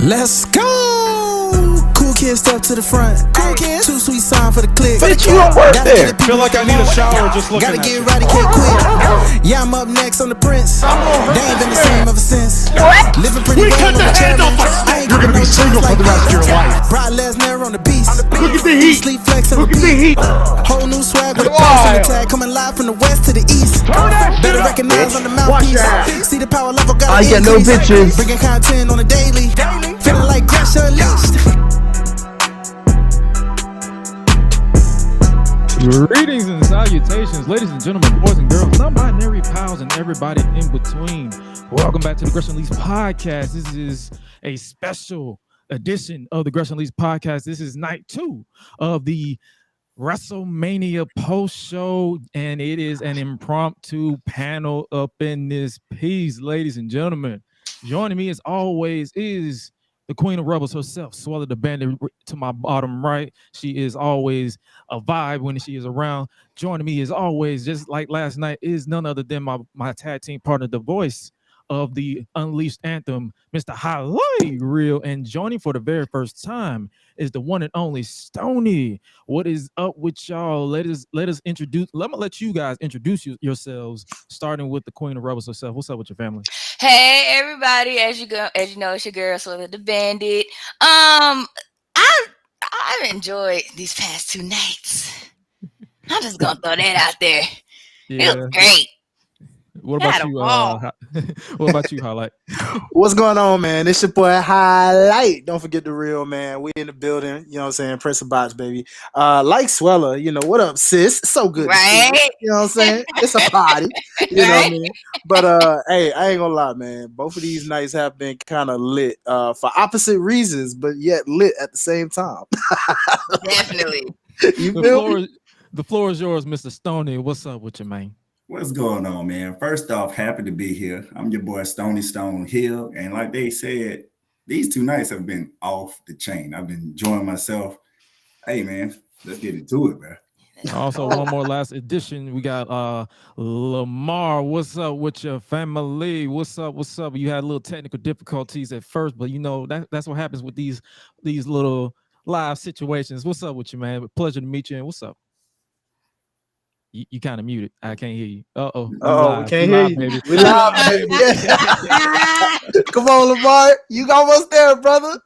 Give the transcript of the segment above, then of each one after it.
Let's go! Cool kid, step to the front. Cool kid, too sweet sign for the click. Bitch, you don't work there. Feel like I need a shower just looking Gotta at get you. right, can't quit. Yeah, I'm up next on the Prince. They ain't been the same ever since. Living pretty well on the chairman. You're gonna be single for the rest of your life. Brock Lesnar on the beast. Look at the heat. Sleep flex on Look the at the beat. heat. Whole new swag with a bounce on the tag. Coming live from the west to the east. Better recognize on the mouthpiece. See the power level, got I get no bitches. Bringing content on the daily. Feeling like Gresh unleashed. Greetings and salutations, ladies and gentlemen, boys and girls, non-binary pals, and everybody in between. Welcome back to the Gresh Unleashed podcast. This is a special edition of the Gresh Unleashed podcast. This is night 2 of the WrestleMania post show, and it is an impromptu panel up in this piece, ladies and gentlemen. Joining me as always is the Queen of Rebels herself, Swallow the Bandit to my bottom right. She is always a vibe when she is around. Joining me as always, just like last night, is none other than my tag team partner, the voice of the Unleashed Anthem, Mr. Highlight Real. And joining for the very first time is the one and only Stony. What is up with y'all? Let me let you guys introduce yourselves, starting with the Queen of Rebels herself. What's up with your family? Hey everybody, as you know, it's your girl Swallow the Bandit. I've enjoyed these past 2 nights. I'm just gonna throw that out there. Yeah. It was great. What about you? What about you, Highlight? What's going on, man? It's your boy Highlight. Don't forget the real, man. We in the building. You know what I'm saying? Press a box, baby. Like Swella, you know, what up, sis? It's so good. Right? You know what I'm saying? It's a party. You know what I mean? But hey, I ain't gonna lie, man. Both of these nights have been kind of lit for opposite reasons, but yet lit at the same time. Definitely. You feel me? The floor is yours, Mr. Stoney. What's up with you, man? What's going on, man? First off, happy to be here. I'm your boy Stony Stone Hill, and like they said, these 2 nights have been off the chain. I've been enjoying myself. Hey, man, let's get into it, man. Also, one more last edition. We got Lamar. What's up with your family? What's up? What's up? You had a little technical difficulties at first, but you know that's what happens with these little live situations. What's up with you, man? Pleasure to meet you. And what's up? You kind of muted. I can't hear you. We can't hear you. Baby. We live, baby. Yeah. Come on, Lamar. You almost there, brother.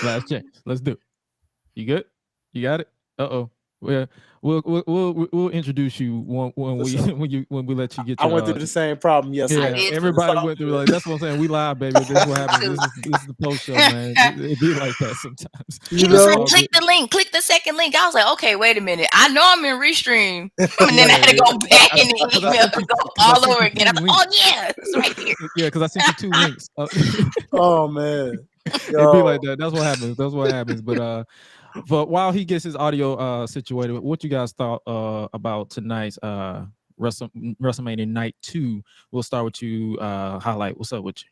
Last chance. Let's do it. You good? You got it? We'll introduce you when we let you get. I went through the same problem yesterday. Yeah, everybody went through like that's what I'm saying. We live, baby. This is what happens. This is the post show, man. It be like that sometimes. He was like, click the link, click the second link. I was like, okay, wait a minute. I know I'm in Restream, and then I had to go back in the email and go all over again. I'm like, oh yeah, it's right here. Yeah, because I sent you 2 links. Oh man, It'd be like that. That's what happens. That's what happens. But while he gets his audio situated, what you guys thought about tonight's WrestleMania Night 2? We'll start with you, Highlight. What's up with you?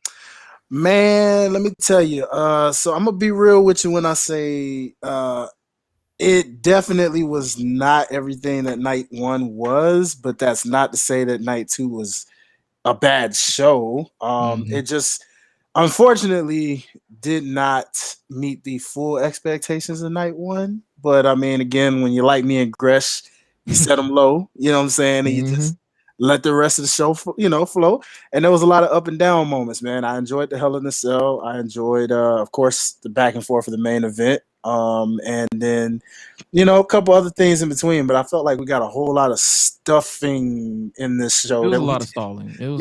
Man, let me tell you. So I'm gonna be real with you when I say it definitely was not everything that Night 1 was, but that's not to say that Night 2 was a bad show. It just unfortunately did not meet the full expectations of Night 1. But I mean, again, when you like me and Gresh, you set them low, you know what I'm saying? And you just let the rest of the show, flow. And there was a lot of up and down moments, man. I enjoyed the Hell in a Cell. I enjoyed, of course, the back and forth of the main event. And then, a couple other things in between, but I felt like we got a whole lot of stuffing in this show. It was a lot of stalling. It was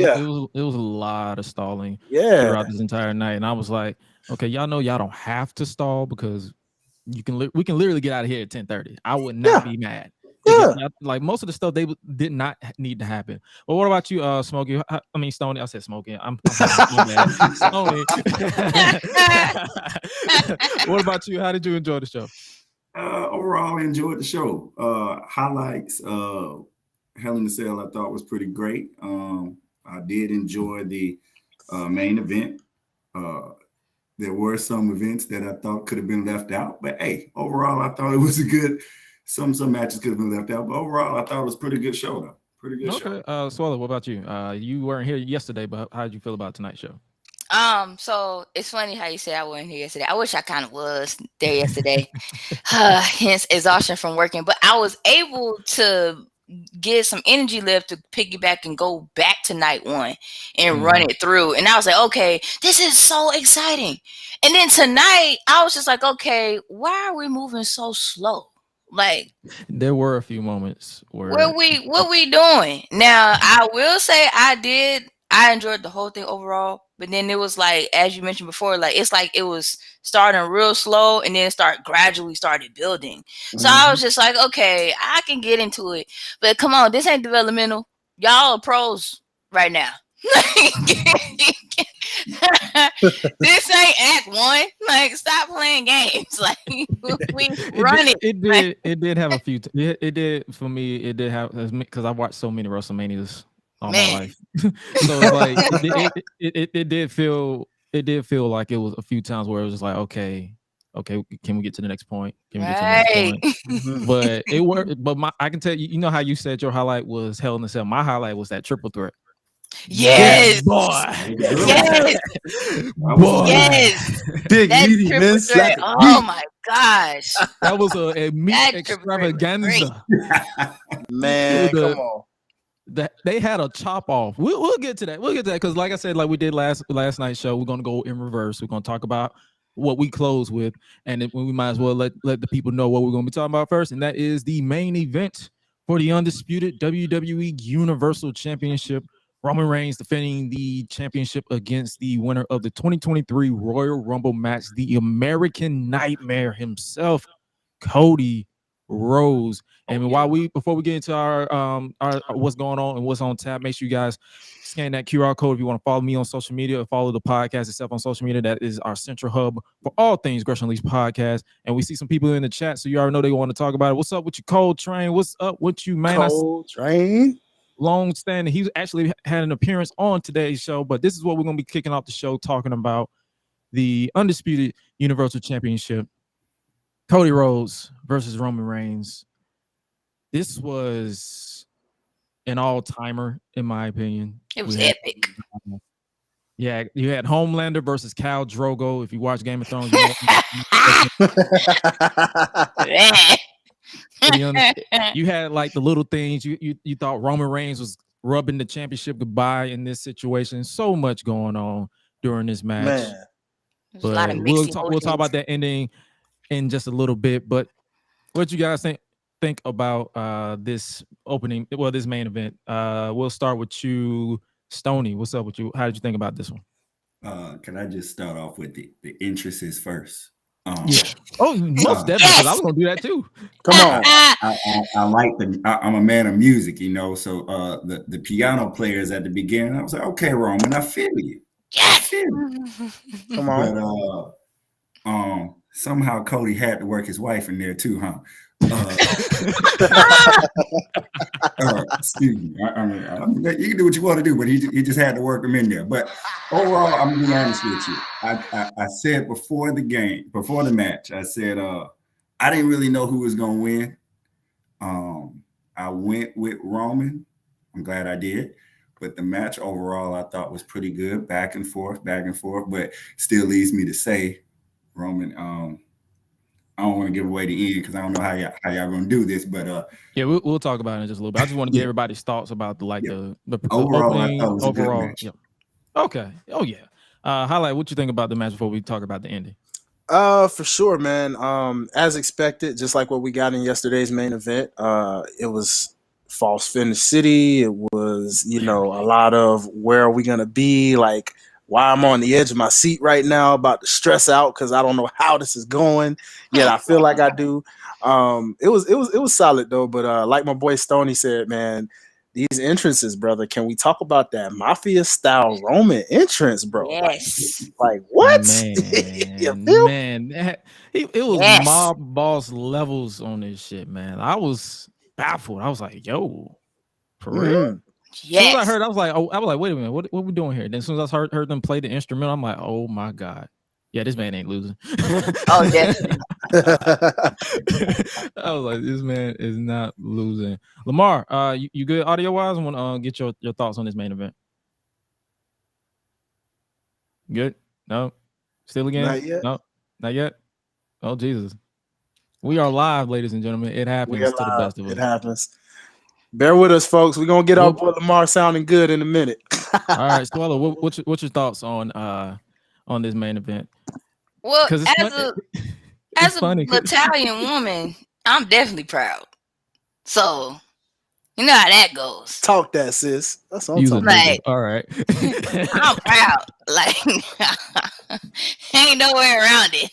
a lot of stalling throughout this entire night. And I was like, okay, y'all know y'all don't have to stall because we can literally get out of here at 10:30. I would not be mad. Yeah. Like most of the stuff they did not need to happen. But what about you, Smokey? Stoney. I said Smokey. I'm mad. Stoney. What about you? How did you enjoy the show? Overall, I enjoyed the show. Highlights, Hell in a Cell, I thought was pretty great. I did enjoy the main event. There were some events that I thought could have been left out, but hey, overall, I thought it was a good. Some matches could have been left out, but overall, I thought it was a pretty good show, though. Pretty good show. Swallow, what about you? You weren't here yesterday, but how did you feel about tonight's show? So it's funny how you said I wasn't here yesterday. I wish I kind of was there yesterday. Hence exhaustion from working. But I was able to get some energy left to piggyback and go back to night one and run it through. And I was like, okay, this is so exciting. And then tonight, I was just like, okay, why are we moving so slow? Like, there were a few moments where what we doing? Now, I will say I enjoyed the whole thing overall, but then it was like, as you mentioned before, like it's like it was starting real slow and then gradually started building. So I was just like, okay, I can get into it, but come on, this ain't developmental. Y'all are pros right now. This ain't act one. Like, stop playing games. Like, we run it. It did have a few. It did for me. It did have, because I watched so many WrestleManias all my life. So it's like it did feel like it was a few times where it was just like, okay, can we get to the next point? Can we get to the next point? But it worked. But I can tell you, you know how you said your highlight was Hell in a Cell. My highlight was that triple threat. Yes, boy. Yes, boy. Yes. Big That meaty triple man. threat. Oh my gosh. That was a meat That triple threat was extravaganza. Man, come on. They had a chop off. We'll get to that. We'll get to that because, like I said, like we did last night's show, we're gonna go in reverse. We're gonna talk about what we close with, and we might as well let the people know what we're gonna be talking about first, and that is the main event for the undisputed WWE Universal Championship. Roman Reigns defending the championship against the winner of the 2023 Royal Rumble match, the American Nightmare himself, Cody Rhodes. And before we get into our what's going on and what's on tap, make sure you guys scan that QR code if you want to follow me on social media or follow the podcast itself on social media. That is our central hub for all things Gresh Unleashed podcast. And we see some people in the chat, so you already know they want to talk about it. What's up with you, Cold Train? What's up with you, man? Cold Train? Long standing. He's actually had an appearance on today's show, but this is what we're going to be kicking off the show, talking about the undisputed Universal Championship, Cody Rhodes versus Roman Reigns. This was an all-timer, in my opinion. It was epic. Yeah, you had Homelander versus Khal Drogo. If you watch Game of Thrones, you had like the little things. You thought Roman Reigns was rubbing the championship goodbye in this situation. So much going on during this match. Man. But we'll talk about that ending in just a little bit. But what you guys think about this opening? Well, this main event. We'll start with you, Stoney. What's up with you? How did you think about this one? Can I just start off with the entrances first? Yeah. Oh, most definitely. Because I was gonna do that too. Come on. I like I'm a man of music, you know. So the piano players at the beginning, I was like, okay, Roman, I feel you. Come on. But somehow Cody had to work his wife in there too, huh? Excuse me. I mean, you can do what you want to do, but he just had to work him in there. But overall, I'm gonna be honest with you. I said before the match, I said I didn't really know who was gonna win. I went with Roman. I'm glad I did. But the match overall, I thought was pretty good, back and forth, but still leads me to say, Roman, I don't want to give away the end because I don't know how y'all gonna do this, but yeah, we'll talk about it in just a little bit. I just want to get everybody's thoughts about the overall. Opening, I thought it was a good match. Yeah. Okay. Oh yeah. Highlight. What you think about the match before we talk about the ending? For sure, man. As expected, just like what we got in yesterday's main event. It was false finish city. It was, a lot of where are we gonna be? Like, why I'm on the edge of my seat right now, about to stress out because I don't know how this is going. Yet I feel like I do. It was solid though. But like my boy Stoney said, man, these entrances, brother. Can we talk about that mafia style Roman entrance, bro? Yes. Like what? Man, it was mob boss levels on this shit, man. I was baffled. I was like, yo, for real? Yes. As soon as I heard, I was like, wait a minute, what we doing here? Then as soon as I heard them play the instrument, I'm like, oh my God. Yeah, this man ain't losing. Oh, definitely. I was like, this man is not losing. Lamar, you good audio wise? I want to get your thoughts on this main event. Good? No. Still again? Not yet. No. Not yet. Oh Jesus. We are live, ladies and gentlemen. It happens We are to the live. best of us. It happens. Bear with us, folks. We're gonna get our Well- boy Lamar sounding good in a minute. All right, Swallow. What's your thoughts on this main event? Well, Because as a funny. Italian woman, I'm definitely proud. So you know how that goes. Talk that, sis. That's what I'm Use a talking nigga. Like- All right. I'm proud. Like ain't no way around it.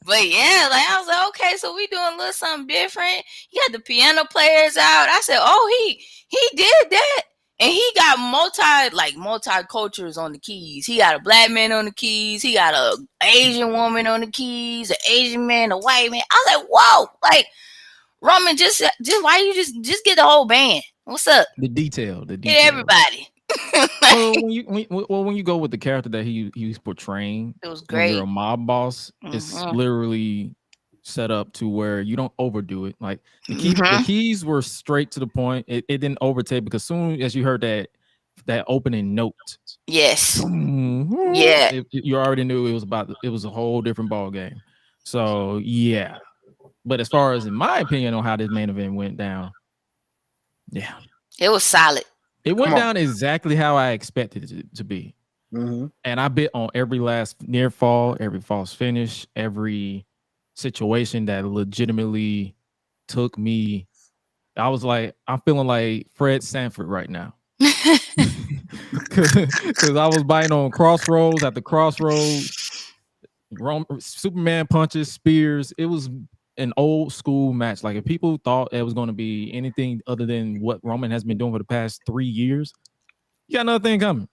But yeah, like I was like, okay, so we doing a little something different. You got the piano players out. I said, oh, he did that. And he got multi-cultures on the keys. He got a black man on the keys. He got a Asian woman on the keys, an Asian man, a white man. I was like, whoa, like Roman, just why you just get the whole band? What's up? The detail. Get everybody. Well, when you go with the character that he's portraying, It was when great. you're a mob boss, it's literally set up to where you don't overdo it. Like the keys were straight to the point. It didn't overtake because soon as you heard that opening note, Yes. yeah, you already knew it was a whole different ball game. So yeah, but as far as in my opinion on how this main event went down, yeah, it was solid. It went down exactly how I expected it to be. Mm-hmm. And I bit on every last near fall, every false finish, every situation that legitimately took me. I was like, I'm feeling like Fred Sanford right now. Because I was biting on crossroads after crossroads, Superman punches, spears. It was an old school match. Like if people thought it was going to be anything other than what Roman has been doing for the past 3 years, you got another thing coming.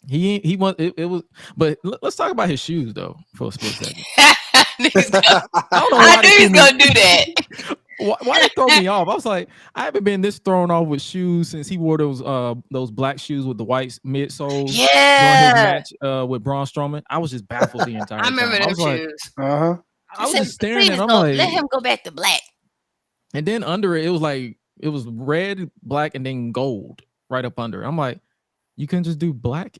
He was it was, but let's talk about his shoes though for a split second. I knew he's gonna do that. Why they throw me off? I was like, I haven't been this thrown off with shoes since he wore those black shoes with the white midsoles. Yeah, during his match with Braun Strowman. I was just baffled the entire time. I remember them shoes. I was just staring at him. I'm like, let him go back to black. And then under it was like it was red, black, and then gold right up under it. I'm like, you can just do black.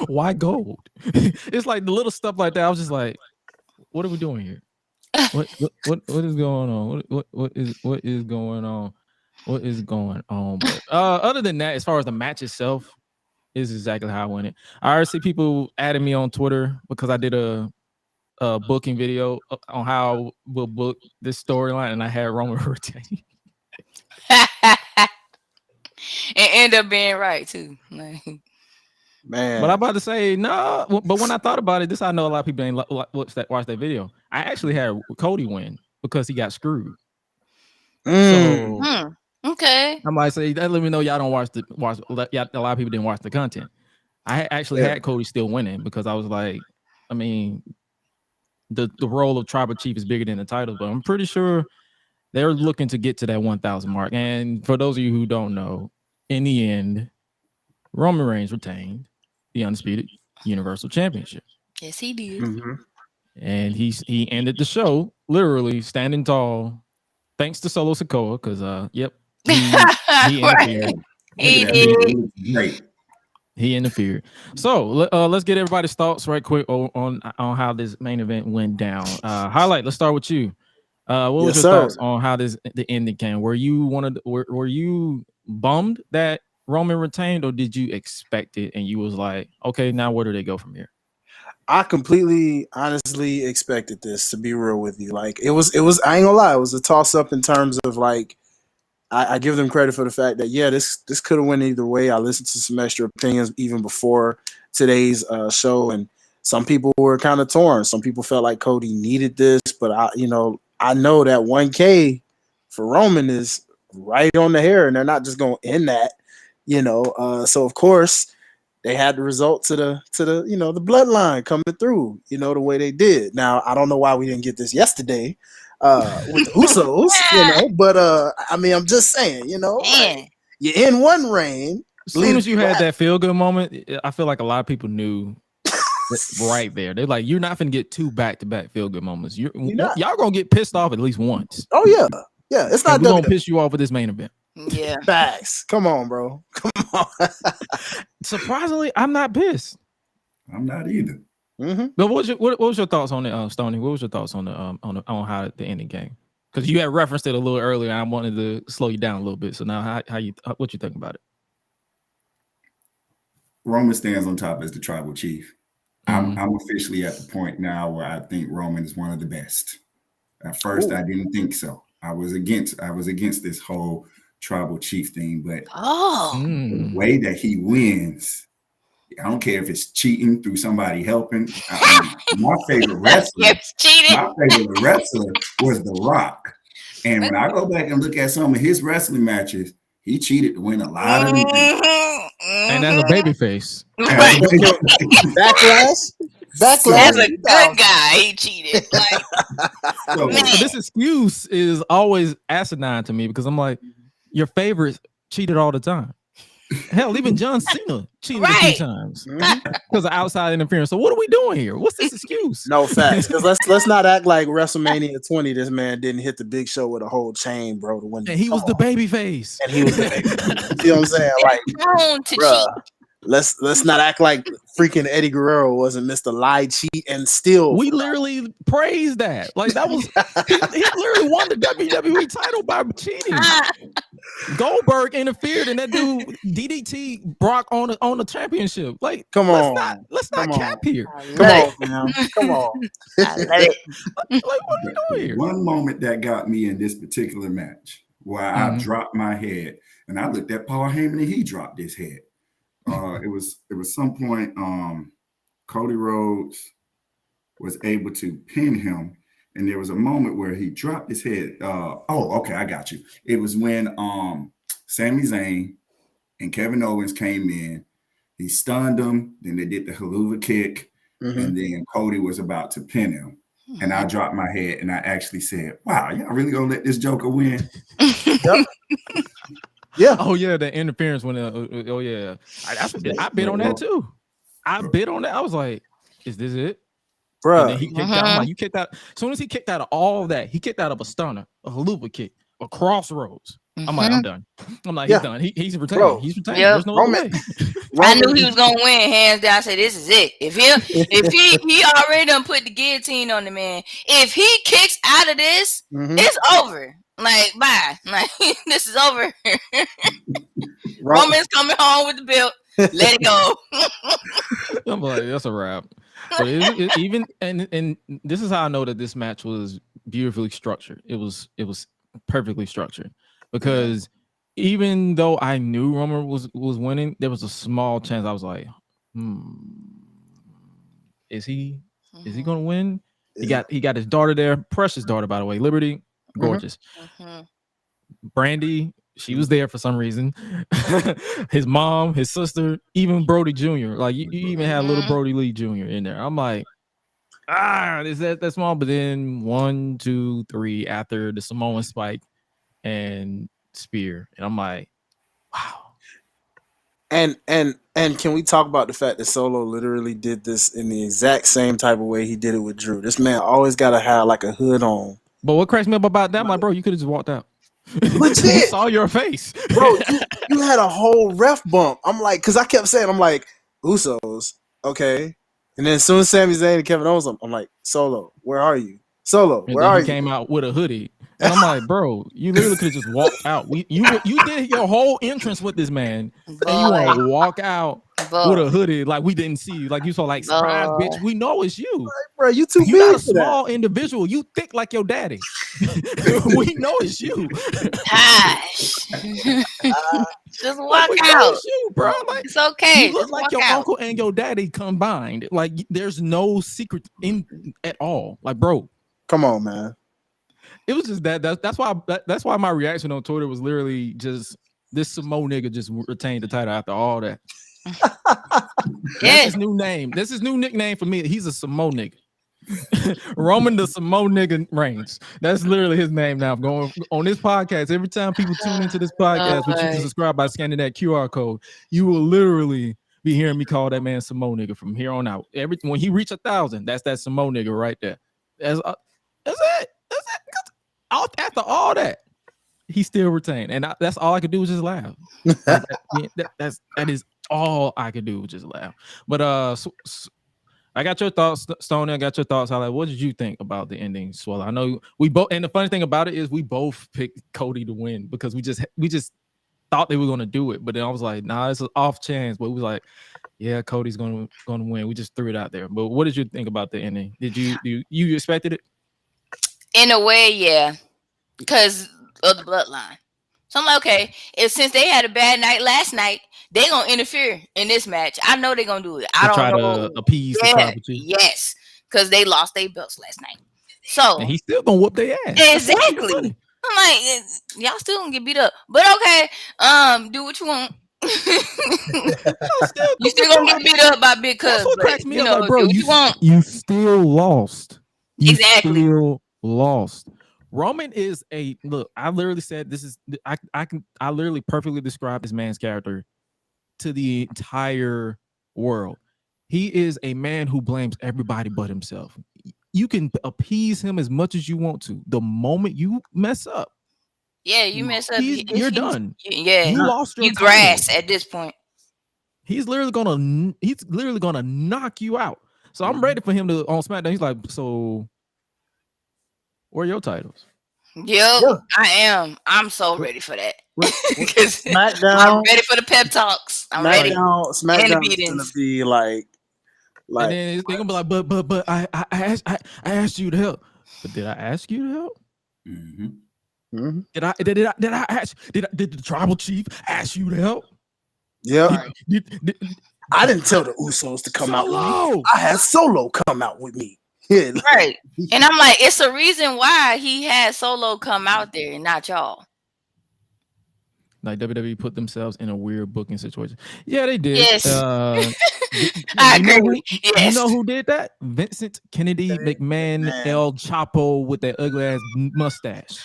Why gold? It's like the little stuff like that. I was just like, what are we doing here? What is going on? What is going on? What is going on? But other than that, as far as the match itself, is exactly how I went it. I already see people adding me on Twitter because I did a booking video on how we'll book this storyline, and I had Roman retain. And end up being right too. Man, but I'm about to say no. But when I thought about it, I know a lot of people ain't watch that video. I actually had Cody win because he got screwed. So okay, I might say that. Let me know y'all don't watch. A lot of people didn't watch the content. I actually had Cody still winning because I was like, I mean, the role of tribal chief is bigger than the title, but I'm pretty sure they're looking to get to that 1,000 mark. And for those of you who don't know, in the end, Roman Reigns retained the Undisputed Universal Championship. Yes, he did. And he ended the show literally standing tall, thanks to Solo Sikoa, because he interfered. He did. Great. He interfered. So let's get everybody's thoughts right quick on how this main event went down. Highlight. Let's start with you. What was your thoughts on how the ending came? Were you bummed that Roman retained, or did you expect it and you was like, okay, now where do they go from here? I completely, honestly expected this, to be real with you. Like it was. I ain't gonna lie, it was a toss up in terms of like. I give them credit for the fact that this could have went either way. I listened to some extra opinions even before today's show, and some people were kind of torn. Some people felt like Cody needed this, but I know that 1K for Roman is right on the hair, and they're not just going to end that, So of course they had the result to the the bloodline coming through, the way they did. Now I don't know why we didn't get this yesterday with the Usos, but I mean, I'm just saying, like, you're in one reign. As soon as you had that feel good moment, I feel like a lot of people knew right there. They're like, you're not gonna get 2 back-to-back feel good moments. Y'all gonna get pissed off at least once. Oh yeah. It's not gonna piss you off with this main event. Yeah. Facts. Come on, bro. Come on. Surprisingly, I'm not pissed. I'm not either. Mm-hmm. But what was your thoughts on it, Stoney? What was your thoughts on the on how the ending game? Because you had referenced it a little earlier, and I wanted to slow you down a little bit. So now, what you think about it? Roman stands on top as the tribal chief. I'm officially at the point now where I think Roman is one of the best. At first, I didn't think so. I was against this whole tribal chief thing, but the way that he wins, I don't care if it's cheating through somebody helping. My favorite wrestler was The Rock. And when I go back and look at some of his wrestling matches, he cheated to win a lot of them. And as a babyface. Backlash. As a good guy, he cheated. So this excuse is always asinine to me because I'm like, your favorites cheated all the time. Hell, even John Cena cheated a few times because of outside interference. So what are we doing here? What's this excuse? No facts. Because let's not act like WrestleMania 20. This man didn't hit the Big Show with a whole chain, bro, to win. And he was the baby face. And he was the baby face. You know what I'm saying? Like, bruh, let's not act like freaking Eddie Guerrero wasn't Mr. Lie, cheat, and steal. We literally praised that. Like that was he literally won the WWE title by cheating. Goldberg interfered and that dude DDT Brock on the championship. Like, come on, let's not cap here. Come on, man. Come on. I love it. Like, what are we doing here? One moment that got me in this particular match where I dropped my head and I looked at Paul Heyman and he dropped his head. It was some point Cody Rhodes was able to pin him, and there was a moment where he dropped his head. Okay, I got you. It was when Sami Zayn and Kevin Owens came in. He stunned him, then they did the haluva kick, and then Cody was about to pin him. And I dropped my head and I actually said, wow, y'all really gonna let this Joker win? Yep. Yeah. Oh yeah, the interference when oh yeah. I bid on that too. I bid on that. I was like, is this it? Bro. And then he kicked out. I'm like, you kicked out. As soon as he kicked out of all of that, he kicked out of a stunner, a haluva kick, a crossroads. I'm like, I'm done. I'm like, he's done. He's retaining. Bro. He's retaining. Yep. There's no way. I knew he was gonna win hands down. I said, this is it. If he already done put the guillotine on the man. If he kicks out of this, it's over. Like, bye. Like, this is over. Roman's coming home with the belt. Let it go. I'm like, that's a wrap. But even and this is how I know that this match was beautifully structured. It was perfectly structured because even though I knew Roman was winning, there was a small chance I was like, is he gonna win? He got his daughter there, precious daughter, by the way, Liberty, gorgeous. Brandy, she was there for some reason. His mom, his sister, even Brody Jr. Like you even had little Brody Lee Jr. in there. I'm like, is that small? But then 1, 2, 3 after the Samoan spike and spear, and I'm like, wow. And can we talk about the fact that Solo literally did this in the exact same type of way he did it with Drew? This man always gotta have like a hood on. But what cracks me up about that, I'm like, bro, you could have just walked out. Legit. Saw your face, bro. You had a whole ref bump. I'm like, because I kept saying, I'm like, Usos, okay. And then as soon as Sami Zayn and Kevin Owens, I'm like, Solo, where are you? Solo, and where are you? Came out with a hoodie, and I'm like, bro, you literally could have just walked out. You did your whole entrance with this man, and you want to walk out with a hoodie like we didn't see you, like you saw like surprise, bitch. We know it's you, like, bro. You too big. You're not a small individual. You thick like your daddy. We know it's you. Gosh. Just walk out. It's you, bro. Like, it's okay. You look like your uncle and your daddy combined. Like there's no secret in at all. Like, bro, come on, man. It was just that's why my reaction on Twitter was literally just this Samoan nigga just retained the title after all that. That's his new name. That's his new nickname for me. He's a Samoan nigga. Roman the Samoan nigga Reigns. That's literally his name now. I'm going on this podcast. Every time people tune into this podcast, which you can subscribe by scanning that QR code, you will literally be hearing me call that man Samoan nigga from here on out. When he reach 1,000, that's that Samoan nigga right there. That's it. That's it. After all that, he still retained, and that's all I could do was just laugh. Like, that is all I could do was just laugh. But I got your thoughts, Stoney. I got your thoughts. Like, what did you think about the ending, Swallow? I know we both, and the funny thing about it is we both picked Cody to win because we just thought they were going to do it, but then I was like, nah, it's an off chance. But we was like, yeah, Cody's going to win. We just threw it out there. But what did you think about the ending? Did you expected it? In a way, yeah, because of the bloodline. So I'm like, okay, since they had a bad night last night, they gonna interfere in this match. I know they're gonna do it. I don't try know. To appease the tribal chief. Yes, because they lost their belts last night. So and he's still gonna whoop their ass. Exactly. I'm like, y'all still gonna get beat up, but okay. Do what you want. You still gonna get beat up by Big Cuz. That's what cracks me up, like, bro. You still lost. You exactly. Still lost. Roman is look. I literally said this is. I literally perfectly described this man's character to the entire world. He is a man who blames everybody but himself. You can appease him as much as you want to. The moment you mess up, you mess up, you're done. You lost your grass at this point. He's literally gonna knock you out. So I'm ready for him to on SmackDown. He's like, so where are your titles? Yep, I am. I'm so ready for that. SmackDown. I'm ready for the pep talks. I'm ready. SmackDown is gonna be like, and then they're gonna be like, but I asked you to help. But did I ask you to help? Mm-hmm. Did the tribal chief ask you to help? Yeah. I didn't tell the Usos to come out with me. I had Solo come out with me. Yeah. Right. And I'm like, it's a reason why he had Solo come out there and not y'all. Like WWE put themselves in a weird booking situation. Yeah, they did. Yes. I agree. You know who did that? Vincent Kennedy McMahon El Chapo with that ugly ass mustache.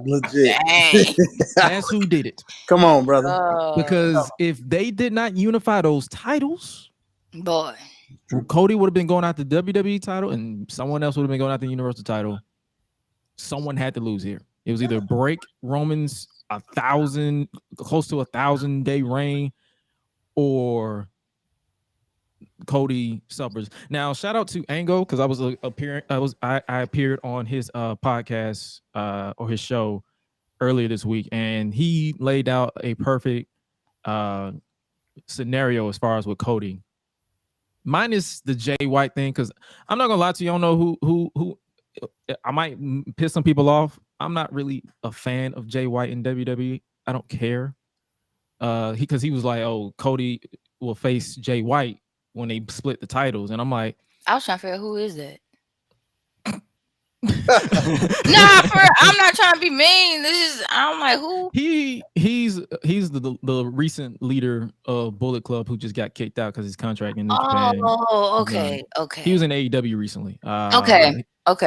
Legit. That's who did it. Come on, brother. Because if they did not unify those titles, boy, Cody would have been going out the WWE title and someone else would have been going out the Universal title. Someone had to lose here. It was either break Roman's close to 1,000-day reign, or Cody suffers. Now, shout out to Angle because I appeared on his podcast or his show earlier this week, and he laid out a perfect scenario as far as with Cody, minus the Jay White thing. Because I'm not gonna lie to you, I don't know who I might piss some people off. I'm not really a fan of Jay White in WWE. I don't care. Because he was like, oh, Cody will face Jay White when they split the titles. And I'm like, I was trying to figure out who is that. I'm not trying to be mean. I'm like, who? He's the recent leader of Bullet Club who just got kicked out because his contract in New Japan. Oh, okay. He was in AEW recently. Okay.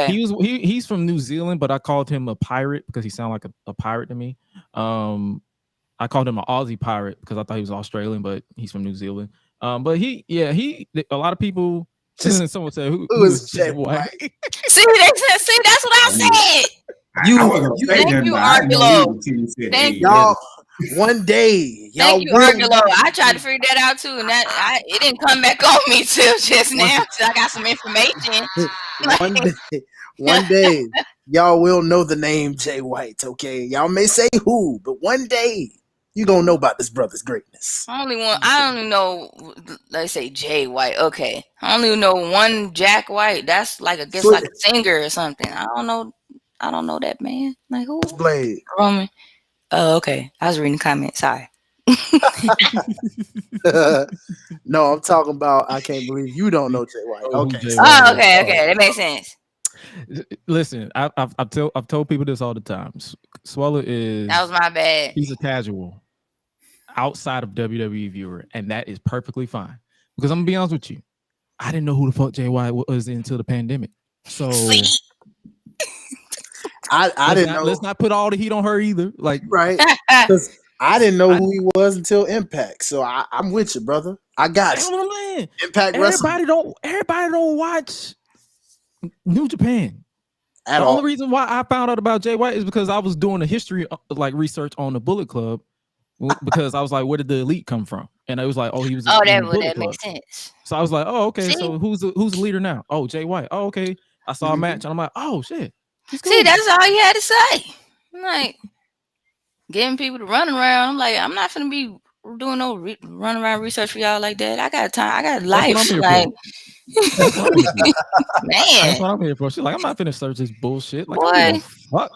He's from New Zealand, but I called him a pirate because he sounded like a pirate to me. I called him an Aussie pirate because I thought he was Australian, but he's from New Zealand. But a lot of people. Someone said, "Who is Jay White?" See, that's what I said. Thank you, Argulo. Thank y'all. One day, y'all. Thank you, Argulo. I tried to figure that out too, and it didn't come back on me till just now. So I got some information. One day, y'all will know the name Jay White. Okay, y'all may say who, but one day you gonna know about this brother's greatness. I don't know. Let's say Jay White. Okay, I only know one Jack White. That's like a singer or something. I don't know that man. Like who? Blade. Roman. Oh, okay. I was reading the comments. Sorry. No, I'm talking about. I can't believe you don't know Jay White. Okay. Okay. That makes sense. Listen, I've told people this all the time. Swallow is. That was my bad. He's a casual outside of WWE viewer, and that is perfectly fine. Because I'm gonna be honest with you, I didn't know who the fuck Jay White was until the pandemic. So I didn't know. Let's not put all the heat on her either. Like right, because I didn't know who he was until Impact. So I'm with you, brother. I got you. Impact Wrestling. Everybody don't watch New Japan. At The all. only reason why I found out about Jay White is because I was doing a history like research on the Bullet Club because I was like, where did the Elite come from? And I was like, oh, he was in the Bullet that Club. makes sense. So I was like, oh, okay. See? So who's the leader now? Oh, Jay White. Oh, okay. I saw a match and I'm like, oh shit, he's cool. See, that's all you had to say. I'm like getting people to run around. I'm like, I'm not gonna be doing no run around research for y'all like that. I got time. I got life. That's what I'm here Like, That's wrong with you. man, That's what I'm here for. She's like, I'm not finna search this bullshit. Like, boy. I don't give a fuck.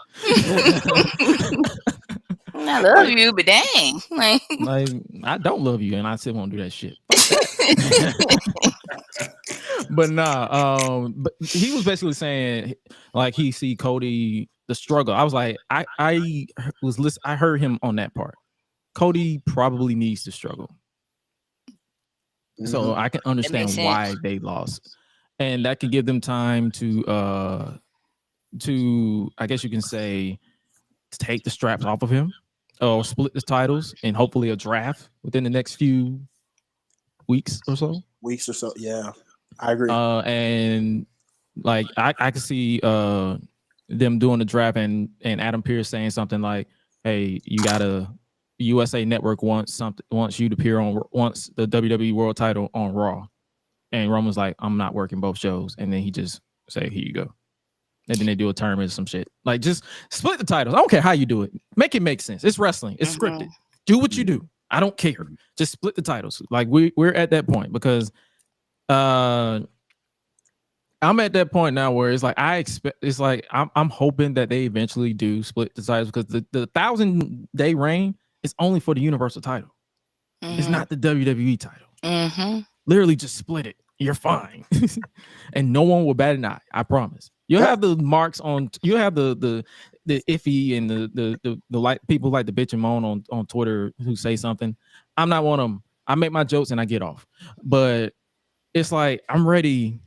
I love you, but dang, like, I don't love you, and I still won't do that shit. That. But nah, but he was basically saying like he see Cody the struggle. I was like, I heard him on that part. Cody probably needs to struggle. So I can understand why they lost. And that could give them time to I guess you can say take the straps off of him or split the titles and hopefully a draft within the next few weeks or so. Yeah. I agree. And like I could see them doing the draft and Adam Pearce saying something like, hey, you gotta USA Network wants you to appear on once the WWE World Title on Raw, and Roman's like, I'm not working both shows, and then he just say, here you go, and then they do a tournament or some shit. Like, just split the titles. I don't care how you do it. Make it make sense. It's wrestling. It's scripted. Do what you do. I don't care. Just split the titles. Like we're at that point because I'm at that point now where it's like I'm hoping that they eventually do split the titles because the 1,000-day reign is only for the Universal title. It's not the WWE title. Literally just split it. You're fine. And no one will bat an eye. I promise. You'll have the marks on, you'll have the iffy and the like people like the bitch and moan on Twitter who say something. I'm not one of them. I make my jokes and I get off. But it's like I'm ready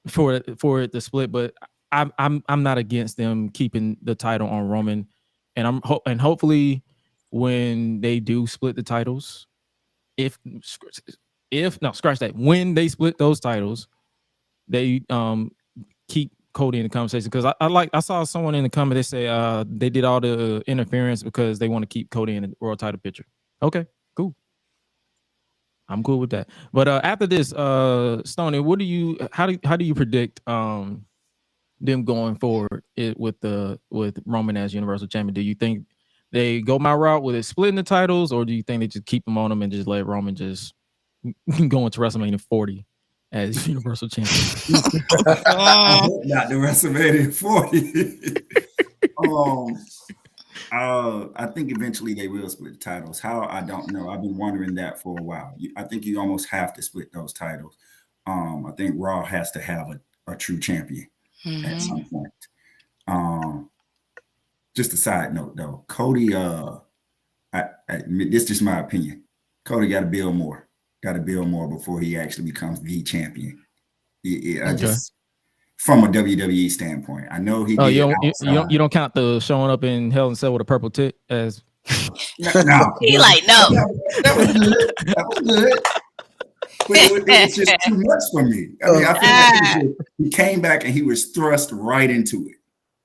for it to split, but I'm not against them keeping the title on Roman, and hopefully when they do split the titles, when they split those titles, they keep Cody in the conversation because I saw someone in the comment they say they did all the interference because they want to keep Cody in the world title picture. Okay, cool. I'm cool with that. But after this, Stoney, how do you predict them going forward with Roman as Universal Champion? Do you think they go my route with it splitting the titles, or do you think they just keep them on them and just let Roman just go into WrestleMania 40 as Universal Champion? Not the WrestleMania 40. I think eventually they will split the titles. How, I don't know. I've been wondering that for a while. I think you almost have to split those titles. I think Raw has to have a true champion at some point. Just a side note though, Cody, this is just my opinion. Cody got to build more. Before he actually becomes the champion. Just from a WWE standpoint, I know he. You don't count the showing up in Hell in a Cell with a purple tit as. No. He like no. That was good. But it was just too much for me. I mean, I feel like he came back and he was thrust right into it.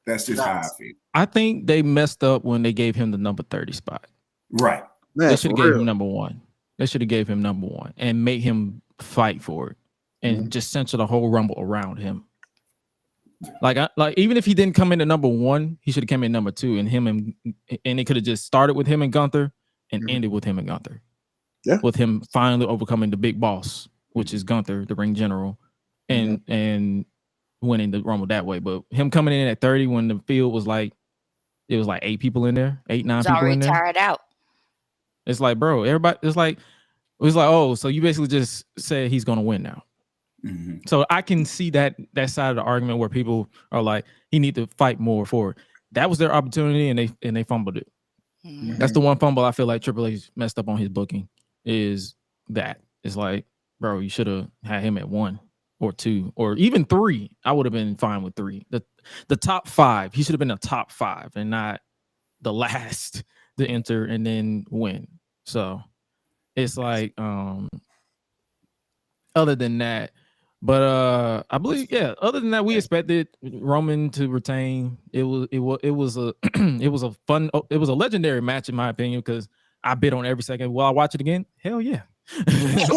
That's just how I feel. I think they messed up when they gave him the number 30 spot. Right. They should have gave him number 1. They should have gave him number 1 and made him fight for it and just center the whole Rumble around him. Like even if he didn't come in at number 1, he should have come in number 2, and it could have just started with him and Gunther and ended with him and Gunther. Yeah. With him finally overcoming the big boss, which is Gunther, the ring general, and winning the Rumble that way. But him coming in at 30 when the field was like, it was like 8 people in there, 9 people in there. Tired out. It's like, bro, everybody, it was like, oh, so you basically just said he's gonna win now. So I can see that side of the argument where people are like, he need to fight more for it. That was their opportunity, and they fumbled it. That's the one fumble I feel like Triple H messed up on his booking. Is that it's like, bro, you should have had him at 1 or 2 or even 3. I would have been fine with 3. The top 5, he should have been a top 5 and not the last to enter and then win. So it's like, other than that, But I believe, yeah. Other than that, we expected Roman to retain. It was a it was a legendary match in my opinion because I bid on every second. Will I watch it again? Hell yeah. It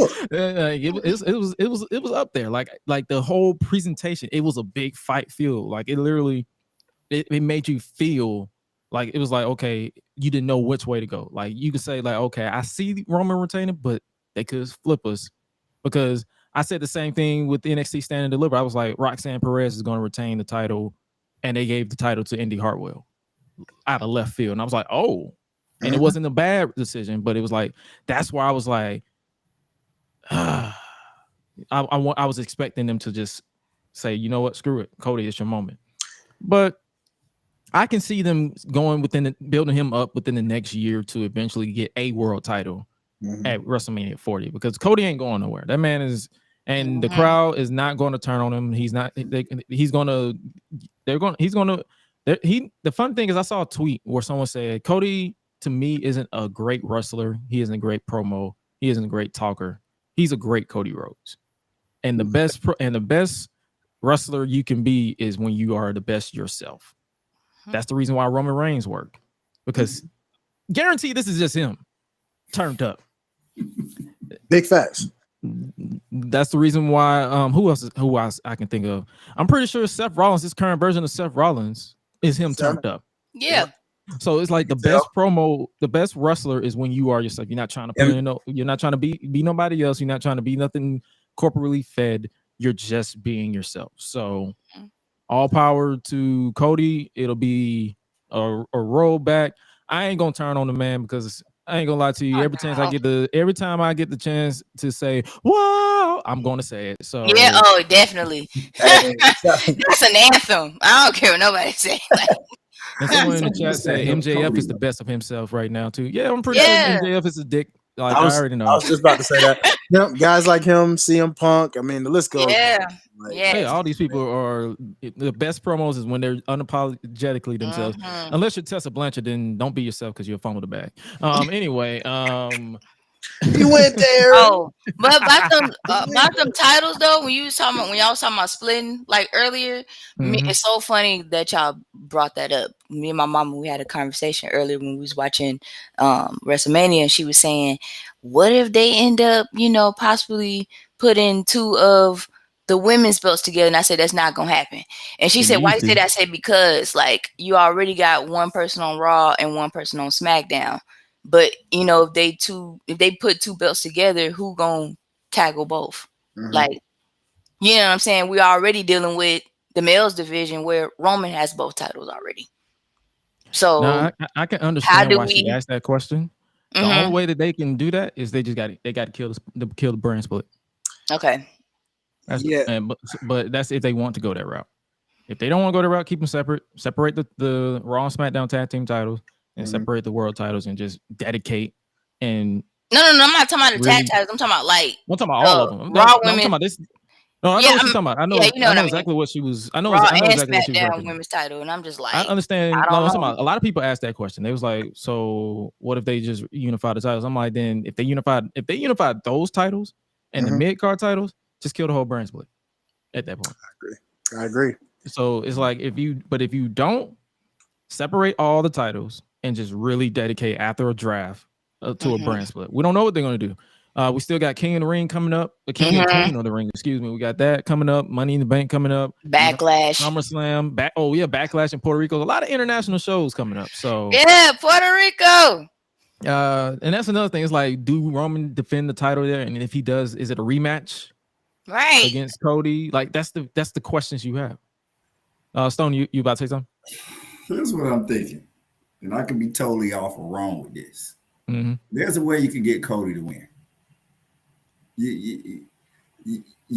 was up there. Like the whole presentation. It was a big fight feel. Like it literally, it made you feel like it was like, okay, you didn't know which way to go. Like you could say like, okay, I see Roman retaining, but they could flip us because I said the same thing with NXT Stand and Deliver. I was like, Roxanne Perez is going to retain the title, and they gave the title to Indy Hartwell out of left field. And I was like, oh, and it wasn't a bad decision, but it was like, that's why I was like, I was expecting them to just say, you know what, screw it, Cody, it's your moment. But I can see them going building him up within the next year to eventually get a world title at WrestleMania 40 because Cody ain't going nowhere. That man is. And the crowd is not going to turn on him. He's not. He's going to. They're going. He's going to. The fun thing is, I saw a tweet where someone said, "Cody to me isn't a great wrestler. He isn't a great promo. He isn't a great talker. He's a great Cody Rhodes. And the best wrestler you can be is when you are the best yourself. That's the reason why Roman Reigns worked because guarantee this is just him turned up. Big facts. That's the reason why who else I can think of. I'm pretty sure Seth Rollins, this current version of Seth Rollins, is him turned up. Yeah. So it's like the best promo, the best wrestler is when you are yourself. You're not trying to you're not trying to be nobody else. You're not trying to be nothing corporately fed. You're just being yourself. So all power to Cody. It'll be a rollback. I ain't gonna turn on the man because I ain't gonna lie to you. Every time I get the chance to say "whoa," I'm gonna say it. So yeah, oh, definitely. That's an anthem. I don't care what nobody say. And someone in the chat said MJF is the best of himself right now too. Yeah, I'm pretty sure MJF is a dick. Like I already know. I was just about to say that. Guys like him, CM Punk. I mean, the list goes. Yeah. Hey, all these people are the best promos is when they're unapologetically themselves. Unless you're Tessa Blanchard, then don't be yourself because you'll fumble the bag. Anyway, you went there. Oh, but about them titles though, when y'all was talking about splitting like earlier, it's so funny that y'all brought that up. Me and my mama, we had a conversation earlier when we was watching WrestleMania, and she was saying, what if they end up, possibly putting two of the women's belts together? And I said, that's not gonna happen. And she said, why you say that? I said, because like you already got one person on Raw and one person on SmackDown. But if they put two belts together, who gonna tackle both? Like, you know what I'm saying? We're already dealing with the males division where Roman has both titles already. So now, I can understand why she asked that question. The only way that they can do that is they got to kill the brand split. Okay. But that's if they want to go that route. If they don't want to go that route, keep them separate. Separate the Raw and SmackDown tag team titles and separate the world titles and just dedicate and. No, I'm not talking about the tag titles. I'm talking about I'm talking about all of them. Raw women. I'm talking about this. No, I know what she's talking about. I know exactly what she was. I know exactly what she was SmackDown women's title, and I'm just like, I understand. I'm talking about, a lot of people asked that question. They was like, so what if they just unify the titles? I'm like, then if they unified those titles and the mid card titles, just kill the whole brand split at that point. I agree. So it's like if you don't separate all the titles and just really dedicate after a draft to a brand split, we don't know what they're gonna do. We still got King of the Ring coming up. King of the Ring, excuse me. We got that coming up. Money in the Bank coming up. Backlash. SummerSlam. Backlash in Puerto Rico. A lot of international shows coming up. So yeah, Puerto Rico. And that's another thing. It's like, do Roman defend the title there? And if he does, is it a rematch? Right. Against Cody? Like that's the questions you have. Stone, you about to say something? Here's what I'm thinking, and I could be totally off or wrong with this. There's a way you can get Cody to win. You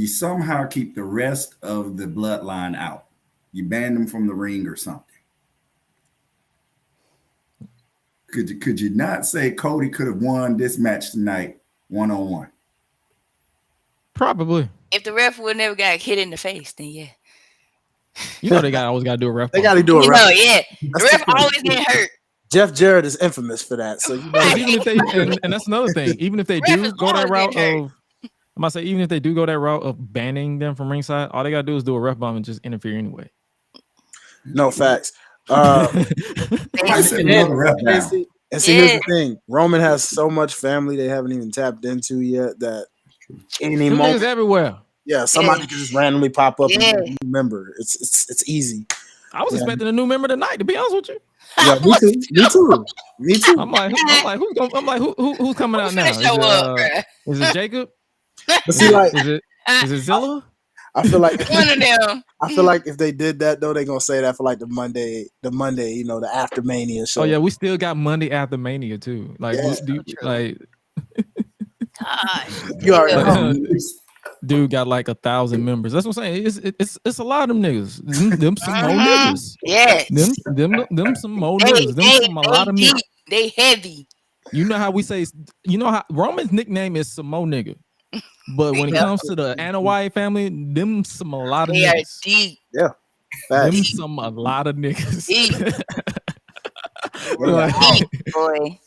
somehow keep the rest of the bloodline out. You ban them from the ring or something. Could you not say Cody could have won this match tonight 1-on-1? Probably. If the ref would never got hit in the face, then yeah. They always got to do a ref. They got to do a ref. Yeah. The ref always get hurt. Jeff Jarrett is infamous for that. So even if they and that's another thing. Even if they do go that route of I'm about to say, even if they do go that route of banning them from ringside, all they gotta do is do a ref bomb and just interfere anyway. No facts. I said another ref And down. see, here's the thing: Roman has so much family they haven't even tapped into yet. That any Them moment, niggas everywhere. somebody can just randomly pop up and Yeah. be a new member. It's easy. I was expecting a new member tonight, to be honest with you. Yeah, me too. I'm like, who's coming out now? Show up, bruh. Is it Jacob? But see, like, Is it Zilla? I feel like One of them. I feel like if they did that though, they're gonna say that for like the Monday, the after Mania show. Oh yeah, we still got Monday after Mania too. Like, Yeah. like, Gosh. you already know. dude got like 1,000 members. That's what I'm saying. It's a lot of them niggas. Them some more niggas. Yes. Them some more niggas. Them some a lot of deep. niggas. They heavy. You know how we say, you know how Roman's nickname is Samoa nigga. But when it comes to the Anoa'i family, them some a lot of They are niggas. deep. Yeah. Them Facts. some a lot of niggas. Deep. Yeah. Deep, boy.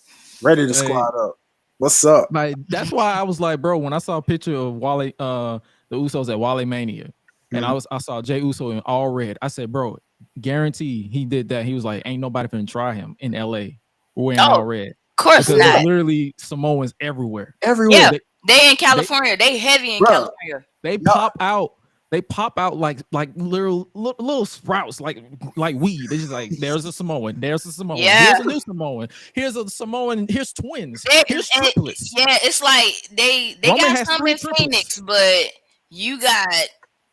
Ready to squad up. What's up? Like, that's why I was like, bro, when I saw a picture of Wale, the Usos at Wale Mania, and I saw Jey Uso in all red, I said, bro, guarantee he did that. He was like, ain't nobody finna try him in LA wearing all red. Of course Because not. there's literally Samoans everywhere. Everywhere. Yeah. They in California. They heavy in California. They pop out. They pop out like little sprouts, like weed. They just like, there's a Samoan, there's a Samoan, here's a new Samoan, here's a Samoan, here's twins, here's triplets. Yeah, it's like they Roman got has some 3 in triplets. Phoenix, but you got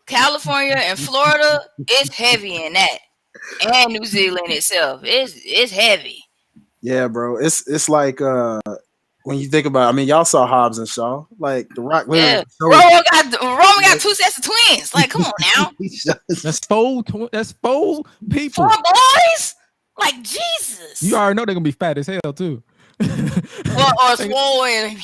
California and Florida. It's heavy in that, and New Zealand itself. It's heavy. Yeah, bro. It's like when you think about it, I mean, y'all saw Hobbs and Shaw. Like The Rock Yeah. literally Roman got 2 sets of twins. Like, come on now. That's 4 people. 4 boys? Like, Jesus. You already know they're gonna be fat as hell too. Well, or swole and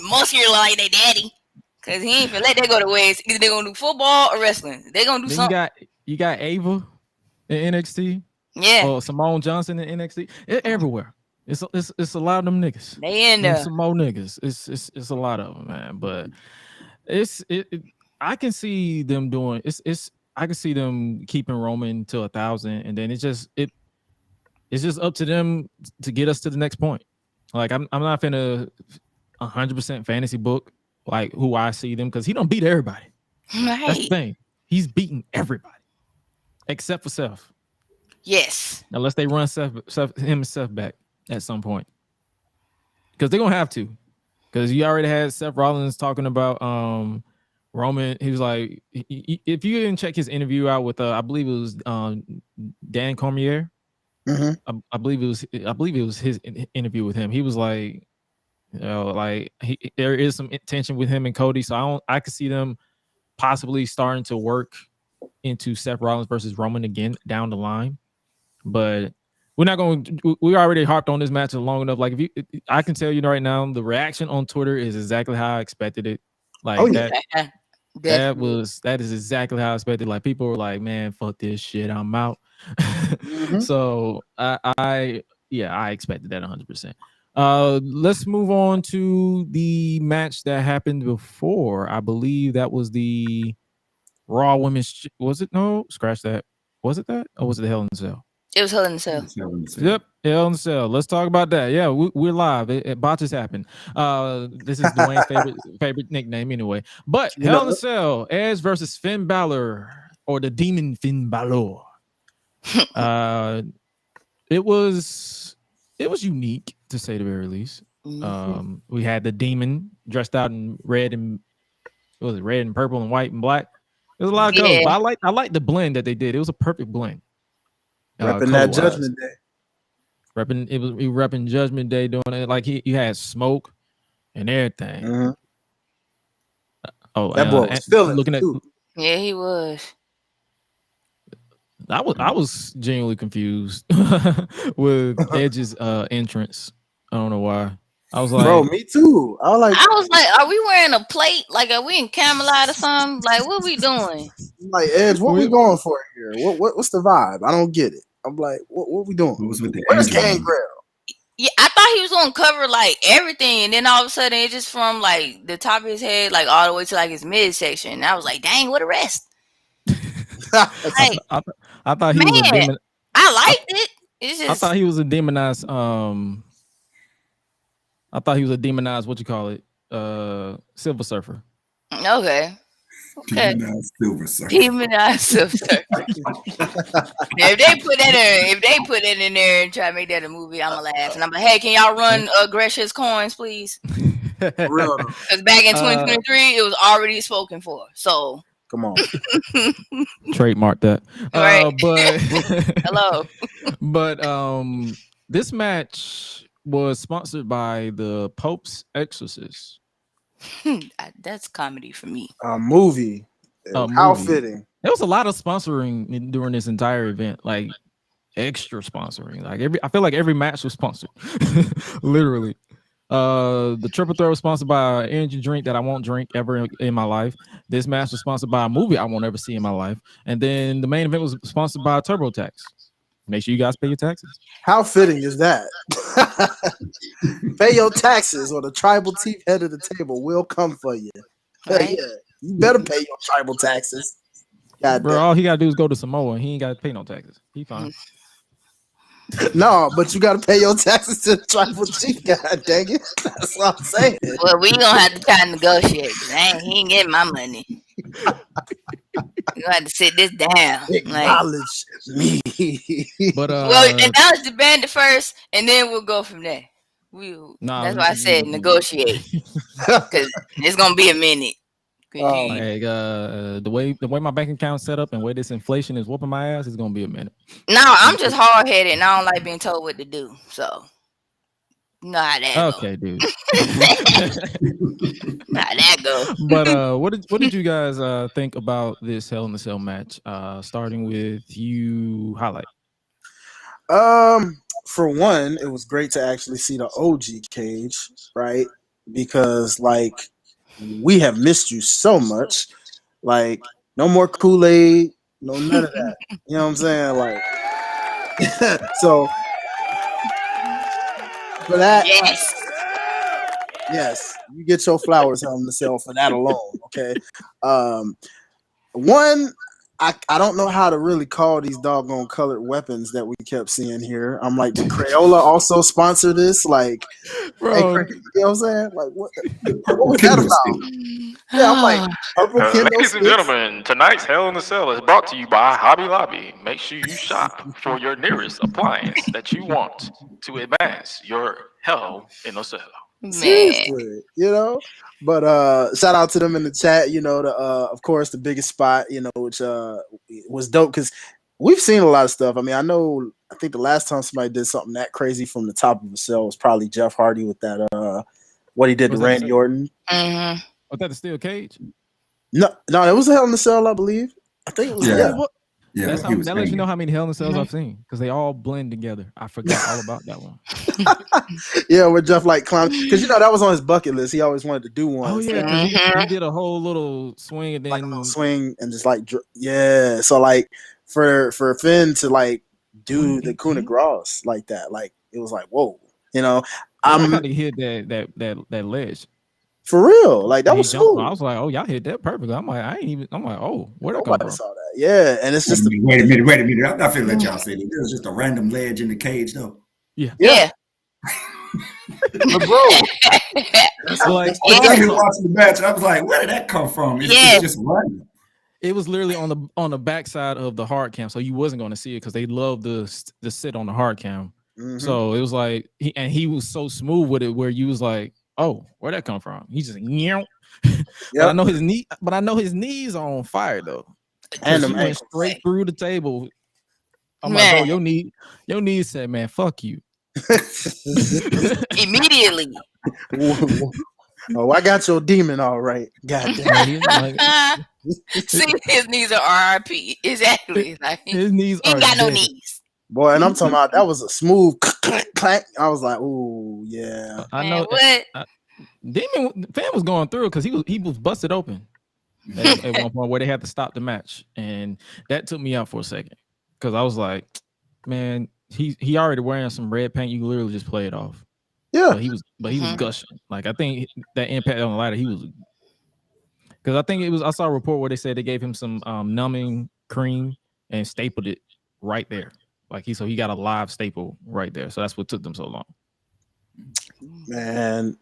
muscular like they daddy. Cause he ain't finna let that go to waste. Either they're gonna do football or wrestling. They're gonna do Then something. you got Ava in NXT. Yeah. Or Simone Johnson in NXT. Everywhere. It's a lot of them niggas. They in there. Some more niggas. It's a lot of them, man. But I can see them doing I can see them keeping Roman to 1,000, and then it's just up to them to get us to the next point. Like, I'm not finna 100% fantasy book like who I see them, because he don't beat everybody. Right. That's the thing. He's beating everybody except for Seth. Yes. Unless they run him and Seth back at some point, because they're gonna have to. Because you already had Seth Rollins talking about Roman. He was like, if you didn't check his interview out with I believe it was Dan Cormier. Mm-hmm. I believe it was his interview with him. He was like, you know, like there is some tension with him and Cody, so I could see them possibly starting to work into Seth Rollins versus Roman again down the line. But we're not going. We already harped on this match long enough. Like, I can tell you right now, the reaction on Twitter is exactly how I expected it. Like, that is exactly how I expected. Like, people were like, "Man, fuck this shit, I'm out." Mm-hmm. So I expected that 100%. Let's move on to the match that happened before. I believe that was the Raw Women's. Was it? No, scratch that. Was it that, or was it the Hell in a Cell? It was Hell in a Cell. Yep, Hell in a Cell. Let's talk about that. Yeah, we're live. Botches happen. This is Dwayne's favorite nickname anyway. But Hell in a Cell, Edge versus Finn Balor, or the Demon Finn Balor. It was unique, to say the very least. We had the Demon dressed out in red and red and purple and white and black. There's a lot of colors, but I like the blend that they did. It was a perfect blend. Repping that Judgment Day. Repping Judgment Day, doing it like you had smoke and everything. Mm-hmm. Oh, that boy was feeling looking at. Yeah, he was. I was genuinely confused with Edge's entrance. I don't know why. I was like, bro, me too. I was like, are we wearing a plate? Like, are we in Camelot or something? Like, what we doing? Like, Edge, what we going for here? What's the vibe? I don't get it. I'm like, what we doing? What was with the Where's Gangrel? Yeah, I thought he was gonna cover like everything, and then all of a sudden it just from like the top of his head, like all the way to like his midsection. And I was like, dang, what a rest! Like, I thought he was a man, demon. I liked it. It's I just thought he was a demonized. I thought he was a demonized. What you call it? Silver Surfer. okay. Demonized Silver Surfer. Demonized Silver Surfer. If they put that in there and try to make that a movie, I'ma laugh. And I'm like, hey, can y'all run Gresh's coins, please? Real. Because back in 2023, it was already spoken for. So Come on. Trademark that. Right. But hello. But this match was sponsored by the Pope's Exorcist. That's comedy for me. A movie. How fitting. There was a lot of sponsoring during this entire event, like extra sponsoring. Like I feel like every match was sponsored, literally. The triple threat was sponsored by an energy drink that I won't drink ever in my life. This match was sponsored by a movie I won't ever see in my life, and then the main event was sponsored by TurboTax. Make sure you guys pay your taxes. How fitting is that? Pay your taxes, or the tribal chief head of the table will come for you. Right. Yeah, you better pay your tribal taxes. God Bro, damn. all he gotta do is go to Samoa and he ain't gotta pay no taxes. He fine. No, but you gotta pay your taxes to the tribal chief. God dang it. That's what I'm saying. Well, we gonna have to try to negotiate. He ain't getting my money. You gonna have to sit this down. Like, Acknowledge me. But well, acknowledge the bandit first, and then we'll go from there. That's why I said negotiate, because it's gonna be a minute. Like the way my bank account's set up and way this inflation is whooping my ass, it's gonna be a minute. No, I'm just hard headed and I don't like being told what to do. So you know how that okay, dude. How that go. But what did you guys think about this Hell in a Cell match? Starting with you, highlight. For one, it was great to actually see the OG Cage, right? Because like we have missed you so much. Like, no more Kool-Aid, no none of that. You know what I'm saying? Like, so for that, yes, you get your flowers Hell in the Cell for that alone. Okay. One, I don't know how to really call these doggone colored weapons that we kept seeing here. I'm like, did Crayola also sponsor this? Like, bro, hey, you know what I'm saying? Like, what was that about? Yeah, I'm like, purple ladies and gentlemen, tonight's Hell in the Cell is brought to you by Hobby Lobby. Make sure you shop for your nearest appliance that you want to advance your Hell in the Cell. Seriously, you know. But shout out to them in the chat. You know, of course, the biggest spot. You know, which was dope because we've seen a lot of stuff. I mean, I think the last time somebody did something that crazy from the top of a cell was probably Jeff Hardy with that what he did to Randy Orton. Mm-hmm. Was that the steel cage? No, it was a Hell in a Cell, I believe. I think it was. Yeah, that lets you know how many Hell in a Cells I've seen because they all blend together. I forgot all about that one. Yeah, with Jeff like clown because you know that was on his bucket list. He always wanted to do one. Oh yeah, 'cause he did a whole little swing and then like a little swing and just like So like for Finn to like do the coup de grace like that, like it was like whoa, you know. I kind of hit that ledge. For real, like that was smooth. I was like, "Oh, y'all hit that perfectly." I'm like, "Oh, where'd that come from?" Saw that. Yeah, and it's just wait a minute. I'm not finna let y'all say that. It was just a random ledge in the cage, though. Yeah. But bro, like I was watching the match. I was like, "Where did that come from?" It's just random. It was literally on the backside of the hard cam, so you wasn't going to see it because they love to sit on the hard cam. Mm-hmm. So it was like he was so smooth with it, where you was like, "Oh, where'd that come from?" He just yeah. But I know his knees are on fire though, and he went straight through the table. I'm like, "Oh, your knees said, man, fuck you." Immediately. Oh, I got your demon all right. God damn. See, his knees are RIP. Exactly. Like, his knees ain't got no knees. Boy, and I'm talking about that was a smooth clank. I was like, "Ooh, yeah." I know what. Demon fan was going through because he was busted open at one point where they had to stop the match, and that took me out for a second because I was like, "Man, he already wearing some red paint. You literally just play it off. Yeah, But he was gushing. Like I think that impact on the ladder, he was, because I think it was, I saw a report where they said they gave him some numbing cream and stapled it right there. Like he got a live staple right there. So that's what took them so long. man.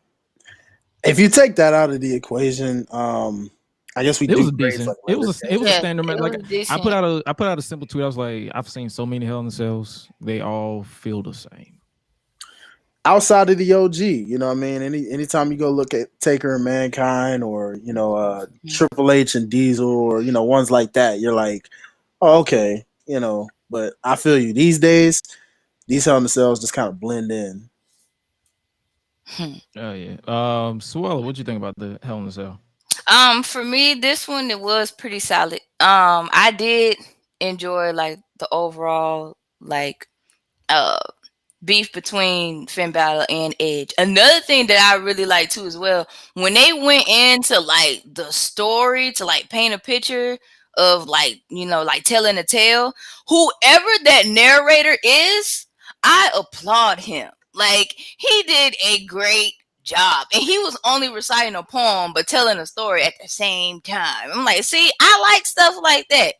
If you take that out of the equation, I guess we. It was decent. Like It was a standard match. Like decent. I put out a simple tweet. I was like, I've seen so many Hell in the Cells. They all feel the same. Outside of the OG, you know what I mean? Anytime you go look at Taker and Mankind, or Triple H and Diesel, or ones like that, you're like, oh, okay, But I feel you. These days, these Hell in the Cells just kind of blend in. Oh yeah. Suella, what'd you think about the Hell in the Cell? For me, this one, it was pretty solid. I did enjoy like the overall beef between Finn Balor and Edge. Another thing that I really like too as well, when they went into like the story to like paint a picture of like telling a tale, whoever that narrator is, I applaud him. Like he did a great job, and he was only reciting a poem but telling a story at the same time. I'm like, see, I like stuff like that.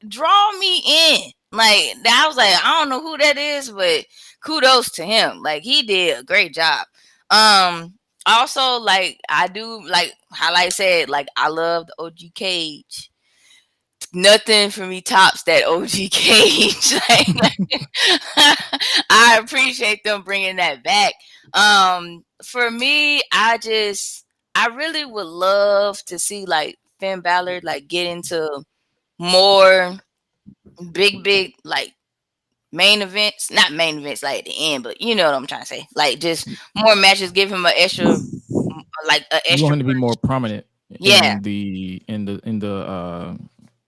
Draw me in. Like I was like, I don't know who that is, but kudos to him. Like he did a great job. Also, like I do, like Highlight said, like I love the OG Cage. Nothing for me tops that OG Cage. I appreciate them bringing that back. For me, I really would love to see like Finn Balor like get into more big like main events, not main events like at the end, but you know what I'm trying to say. Like just more matches, give him an extra, like an extra. You want him to be more prominent. Yeah. In the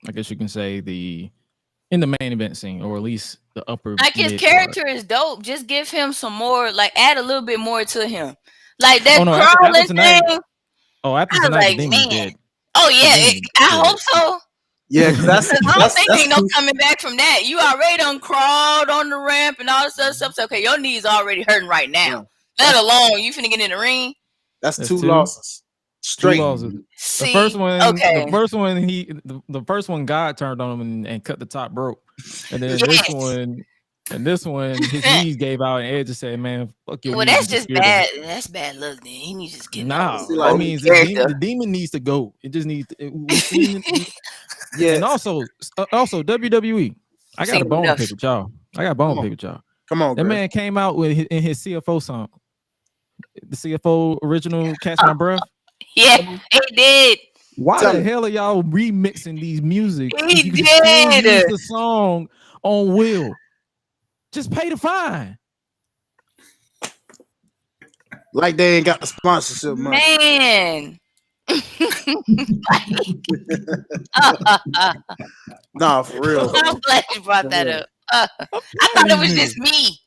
I guess you can say in the main event scene, or at least the upper. Like his character is dope. Just give him some more, like add a little bit more to him. Like that crawling after tonight, thing. After tonight, the Demon's dead. Oh yeah, I hope so. Yeah, because I don't think ain't no coming back from that. You already done crawled on the ramp and all this other stuff. So, okay, your knees already hurting right now. Yeah. Let alone you finna get in the ring. That's two losses. Straight. 2 losses. See, the first one, okay. the first one, God turned on him and cut the top rope, and then this one, his knees gave out, and Edge just said, "Man, fuck you." Well, that's just bad. That's bad luck. Then he needs to just get. That means the demon needs to go. It just needs. Yeah, and also WWE. I got a bone to pick with y'all. Come on, that man came out with in his CFO song, the CFO original "Catch My Breath." Yeah, he did. Why the hell are y'all remixing these music? He did use the song on Will. Just pay the fine. Like they ain't got the sponsorship money. Man. Nah, for real. I'm glad you brought that up. I thought it was just me.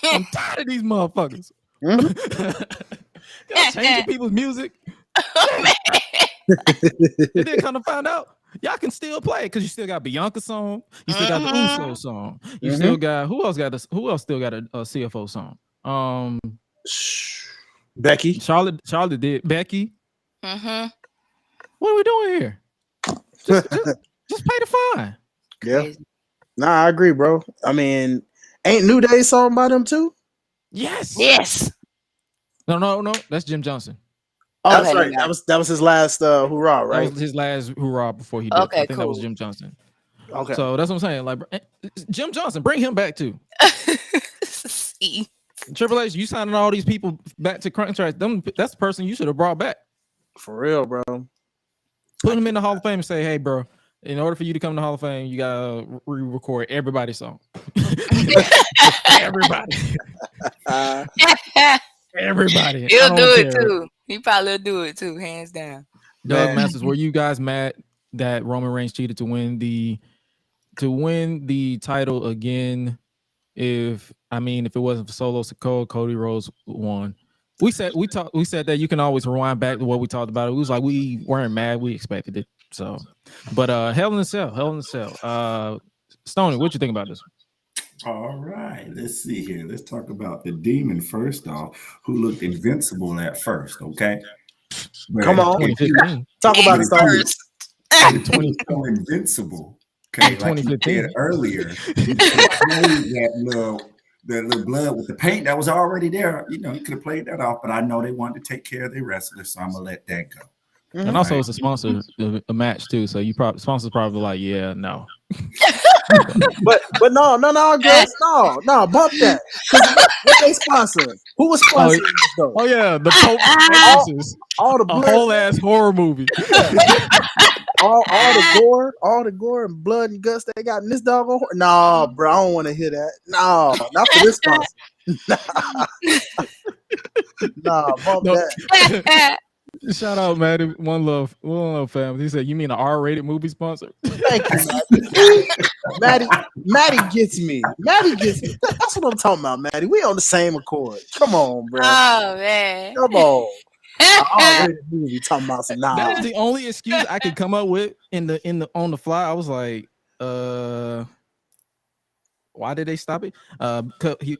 I'm tired of these motherfuckers. Y'all changing people's music. And then kind of find out y'all can still play because you still got Bianca song, you still got the Uso song, you still got who else still got a CFO song? Becky. Charlotte did Becky. Mm-hmm. What are we doing here? Just pay the fine. Yeah. Nah, I agree, bro. I mean, ain't New Day song by them too? Yes. No. That's Jim Johnson. Oh, that's right. That was his last hoorah, right? That was his last hoorah before he did. Okay, I think cool. that was Jim Johnson. Okay. So that's what I'm saying. Like Jim Johnson, bring him back too. See. Triple H, you signing all these people back to contract. That's the person you should have brought back. For real, bro. Put him in the Hall of Fame and say, hey, bro, in order for you to come to the Hall of Fame, you gotta re-record everybody's song. Everybody. Everybody. He'll do it too. He probably will do it too, hands down. Doug Masters, were you guys mad that Roman Reigns cheated to win the title again? If it wasn't for Solo Sikoa, Cody Rhodes won. We said that you can always rewind back to what we talked about. It was like we weren't mad, we expected it. So, but Hell in a Cell. Stoney, what you think about this one? All right, let's see here. Let's talk about the Demon first off, who looked invincible at first. Okay, but Come on. if you 2015. Talk about it, Star. if he was so invincible, okay, like you 2015. said earlier, you could have played that little blood with the paint that was already there. You know, you could have played that off, but I know they wanted to take care of their wrestlers, so I'm gonna let that go. And also, it's a sponsor a match too, so you probably sponsors probably like, yeah, no. but no, Gresh, no, bump that. What they sponsor? Who was sponsoring this though? Oh yeah, the Pope all the a blood, whole ass horror movie. all the gore and blood and guts they got in this doggone horror. No, bro, I don't want to hear that. No, not for this sponsor. Nah, bump that. Shout out, Maddie. One love, fam. He said, "You mean an R-rated movie sponsor?" Thank you, Maddie gets me. That's what I'm talking about, Maddie. We on the same accord. Come on, bro. Oh man. Come on. R-rated movie talking about some nah. That was the only excuse I could come up with in the on the fly. I was like, why did they stop it?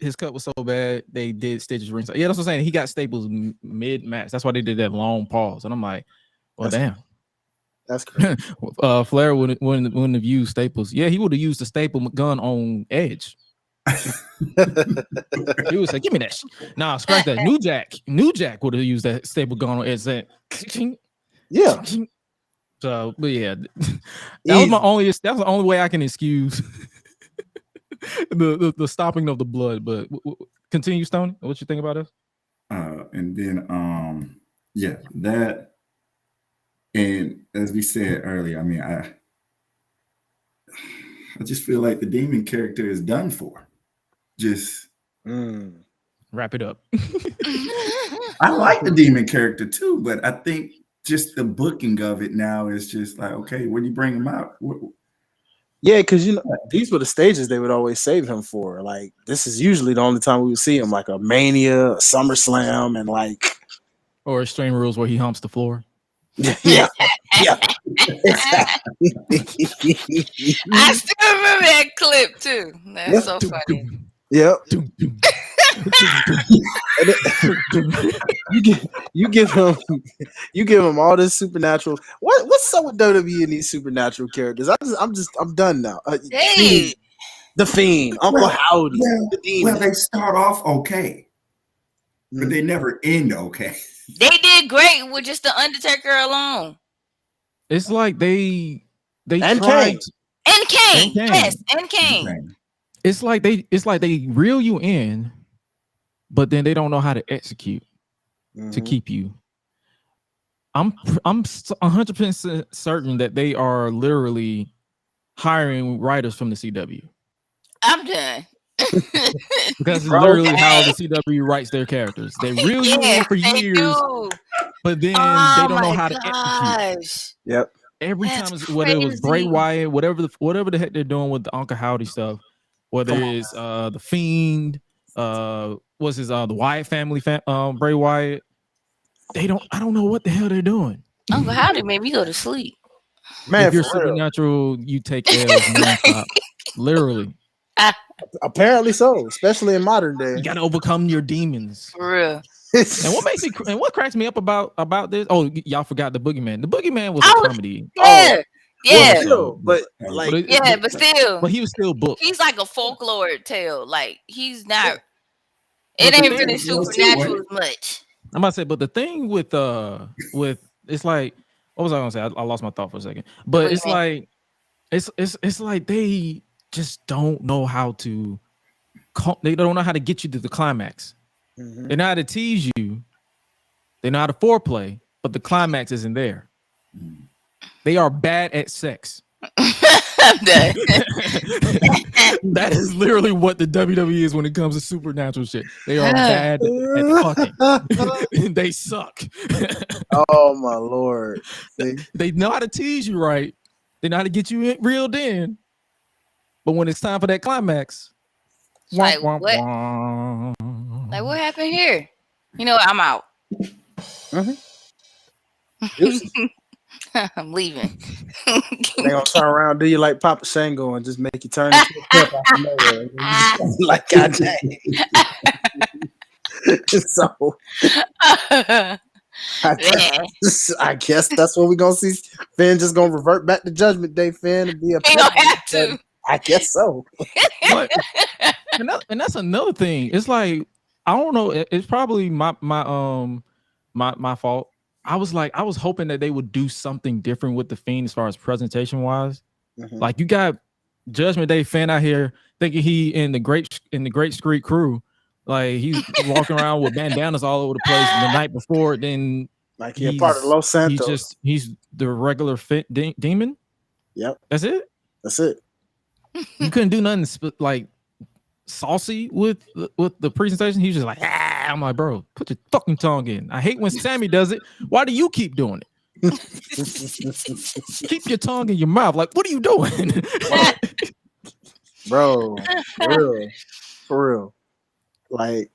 His cut was so bad they did stitches ringside. Yeah, that's what I'm saying. He got staples mid match. That's why they did that long pause. And I'm like, well, damn. That's crazy. Flair wouldn't have used staples. Yeah, he would have used the staple gun on Edge. He would say, "Give me that." Nah, scratch that. New Jack would have used that staple gun on Edge. Yeah. So, but yeah, that was the only way I can excuse the stopping of the blood. But continue, Stoney. What you think about this? And then yeah, that, and as we said earlier, I mean, I just feel like the Demon character is done for. Just wrap it up. I like the Demon character too, but I think just the booking of it now is just like, okay, when you bring him out, yeah, because you know these were the stages they would always save him for. Like this is usually the only time we would see him, like a Mania, a SummerSlam, and like or Extreme Rules where he humps the floor. Yeah. Exactly. I still remember that clip too. That's so funny. Yep. you give him all this supernatural. What's up with WWE and these supernatural characters? I'm done now. Hey. The Fiend, Uncle Howdy, the Demon. Well, they start off okay, but they never end okay. They did great with just the Undertaker alone. It's like they and tried Kane. Yes, and Kane. It's like they reel you in, but then they don't know how to execute to keep you. I'm 100% certain that they are literally hiring writers from the CW. I'm done. Because it's literally how the CW writes their characters. They reel you in for years, but then they don't know how to execute. Yep. Every time, whether it was Bray Wyatt, whatever the heck they're doing with the Uncle Howdy stuff, whether it's the Fiend, what's his the Wyatt family, Bray Wyatt. I don't know what the hell they're doing. Uncle Howdy made me go to sleep. Man, if you're supernatural, you take L's nonstop. Literally. Apparently so, especially in modern day. You gotta overcome your demons. For real. And what cracks me up about this? Oh, y'all forgot the Boogeyman. The Boogeyman was a comedy. Yeah. But like, but still. But he was still booked. He's like a folklore tale. Like he's not. It ain't really supernatural as much. I'm about to say, but the thing with it's like, what was I gonna say? I lost my thought for a second. But it's like, it's like they just don't know how to. They don't know how to get you to the climax. They know how to tease you. They know how to foreplay, but the climax isn't there. They are bad at sex. That is literally what the WWE is when it comes to supernatural shit. They are bad at fucking. They suck. Oh my Lord. They know how to tease you right. They know how to get you reeled in. But when it's time for that climax, like what? Like what happened here? You know what? I'm out. Mm-hmm. I'm leaving. They gonna turn around, do you like Papa Shango, and just make you turn into a pimp out of nowhere. Like God dang. So I guess that's what we're gonna see. Finn just gonna revert back to Judgment Day, Finn, and be a He pimp. gonna have to. I guess so. But, and that's another thing. It's like I don't know. It's probably my fault. I was hoping that they would do something different with the Fiend as far as presentation wise. Mhm. Like you got Judgment Day Finn out here thinking he in the great street crew. Like he's walking around with bandanas all over the place. And the night before, then Like he's part of Los Santos. He's the regular demon. Yep, That's it. that's it. You couldn't do nothing like saucy with the presentation. He was just like, I'm like, bro, put your fucking tongue in. I hate when Sammy does it. Why do you keep doing it? Keep your tongue in your mouth. Like, what are you doing? Bro, for real. Like,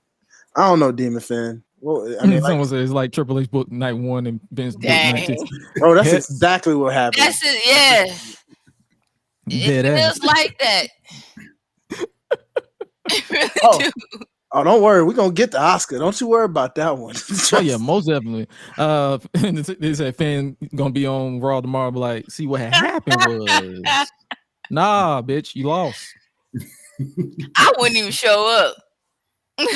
I don't know, Demon Fan. Well, I mean, Someone says it's like Triple H book night 1 and Vince book night 2. bro, that's exactly what happened. That's it. Yeah. It feels like that. It really do. Oh, don't worry. We're going to get the Oscar. Don't you worry about that one. Oh, yeah, most definitely. They said Finn going to be on Raw tomorrow. But like, see what had happened was, nah, bitch, you lost. I wouldn't even show up. You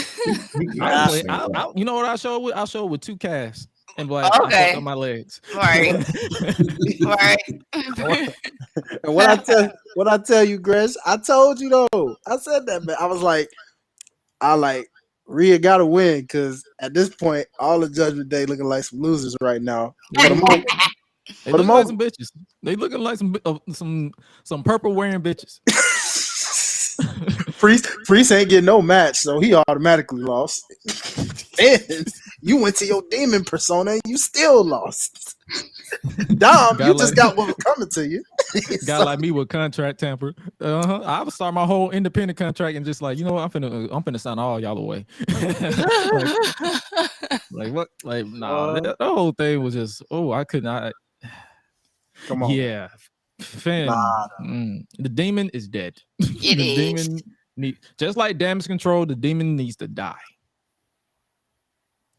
know what I show with? I'll show with 2 casts and like Okay. on my legs. Right. Right. And what I tell you, Gresh, I told you though. I said that, man. I was like, Rhea gotta win because at this point, all the Judgment Day looking like some losers right now. For the moment. They looking like some bitches. They looking like some purple wearing bitches. Priest ain't getting no match, so he automatically lost. And you went to your demon persona and you still lost. Dom, you just got what was coming to you. Guy like me with contract tamper. I would start my whole independent contract and just like, you know what, I'm finna sign all y'all away. like what? Like nah, that whole thing was just I could not. Come on. Yeah. Finn, the demon is dead. Demon just like damage control, the demon needs to die.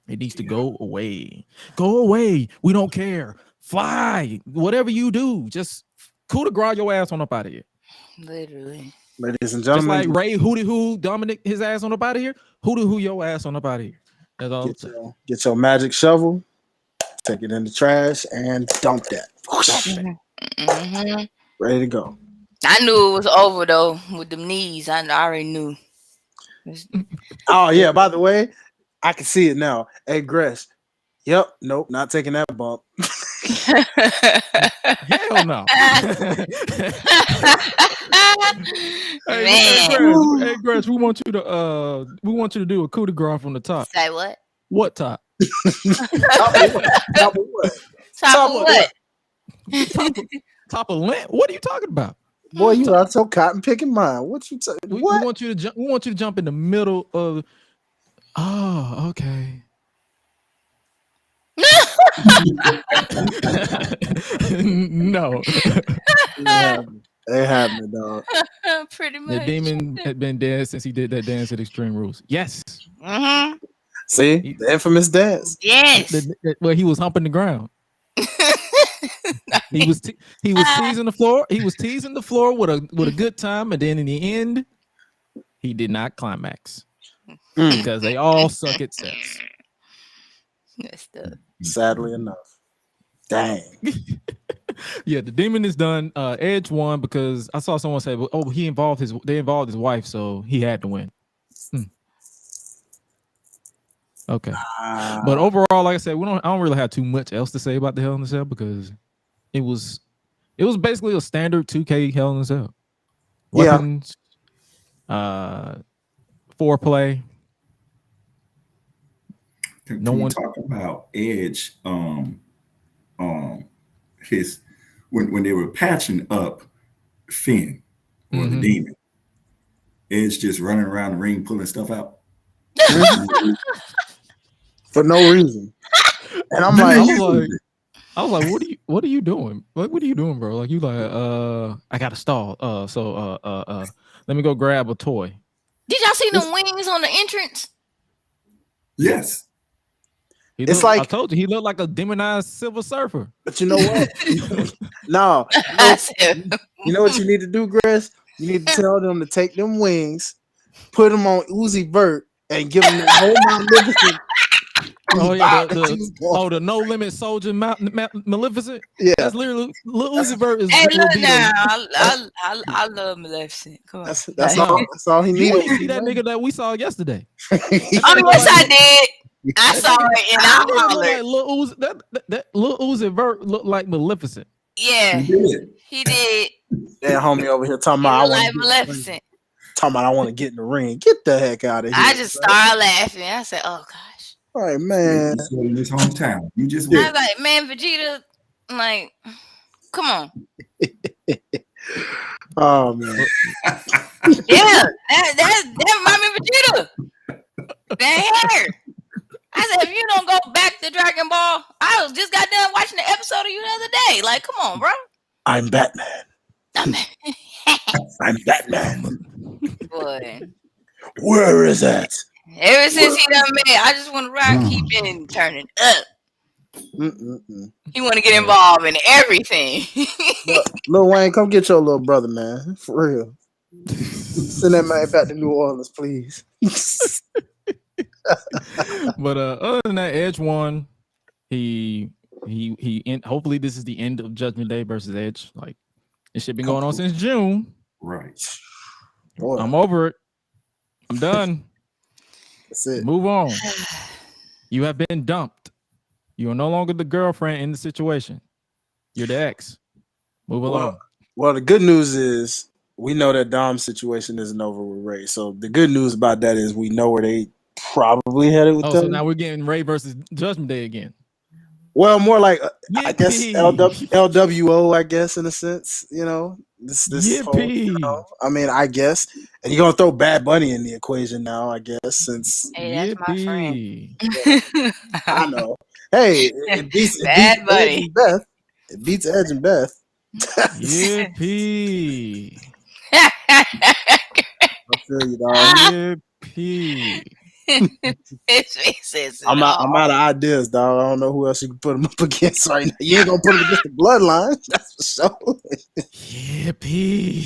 It needs to go away. Go away. We don't care. Fly. Whatever you do, just coup de grace your ass on up out of here. Literally. Ladies and gentlemen, just like Ray Hootie Hoo Dominic his ass on up out of here. Hootie Hoo your ass on up out of here. That's all. Get your magic shovel, take it in the trash, and dump that. Mm-hmm. Ready to go. I knew it was over though with them knees. I already knew. Oh yeah. By the way, I can see it now. Hey, Gresh. Yep. Nope. Not taking that bump. Hell no. Hey, Gresh, we want you to do a coup de grace from the top. Say what? What top? Top of what? Top of what? Top of lint? What are you talking about? Boy, you out so cotton picking mine. What you talking? We want you to jump. We want you to jump in the middle of. Oh, okay. No. They have me, dog. Pretty much. The demon had been dead since he did that dance at Extreme Rules. Yes. Mm-hmm. See, the infamous dance. Yes. Where he was humping the ground. He was teasing the floor. He was teasing the floor with a good time, and then in the end, he did not climax because they all suck at sex. Sadly enough. Dang. Yeah, the demon is done. Edge won because I saw someone say, "Oh, they involved his wife, so he had to win." Okay, but overall, like I said, I don't really have too much else to say about the Hell in a Cell because it was basically a standard 2K Hell in a Cell. Weapons, foreplay. Can we talk about Edge? His when they were patching up Finn or the demon, Edge just running around the ring pulling stuff out for no reason. And I'm I was like, what are you doing? Like, what are you doing, bro? Like, you like, I got to stall. Let me go grab a toy. Did y'all see the wings on the entrance? Yes. It's like I told you, he looked like a demonized Silver Surfer. But you know what? No. You know what you need to do, Gresh? You need to tell them to take them wings, put them on Uzi Vert, and give them the whole Magnificent. Oh yeah, the No Limit Soldier Maleficent. Yeah, that's literally Lil Uzi Vert is. Hey, look now, I love Maleficent. Come on, that's all he needed. You see that nigga that we saw yesterday? Oh yes, I did. I saw it and I hollered. That Lil Uzi Vert looked like Maleficent. Yeah, he did. That homie over here talking about I like Maleficent. Talking about I want to get in the ring. Get the heck out of here. I just started laughing. I said, "Oh gosh." All right, man. In his hometown, you just. I was like, "Man, Vegeta, like, come on." Oh man. Yeah, that remind me of Vegeta. That hair. I said, if you don't go back to Dragon Ball, I just got done watching the episode of you the other day. Like, come on, bro. I'm Batman. I'm Batman. Boy. Where is that? Ever since he done made, I just want to rock. He been turning up. He want to get involved in everything. Lil Wayne, come get your little brother, man. For real. Send that man back to New Orleans, please. But other than that, Edge won. He hopefully this is the end of Judgment Day versus Edge. Like, this shit been going on since June. Right. Boy. I'm over it. I'm done. That's it. Move on. You have been dumped. You are no longer the girlfriend in the situation. You're the ex. Move along. Well, the good news is we know that Dom's situation isn't over with Ray. So the good news about that is we know where they probably headed with them. So now we're getting Ray versus Judgment Day again. Well, more like I guess LWO, I guess, in a sense, you know. This whole, you know, I mean, I guess. And you're gonna throw Bad Bunny in the equation now, I guess, since hey, that's my friend. I know. Hey, it beats Bad Bunny. Beth. It beats Edge and Beth. Yippee. I feel you, dog. Yippee. I'm out of ideas, dog. I don't know who else you can put him up against right now. You ain't gonna put him against the Bloodline, that's for sure. Yippee.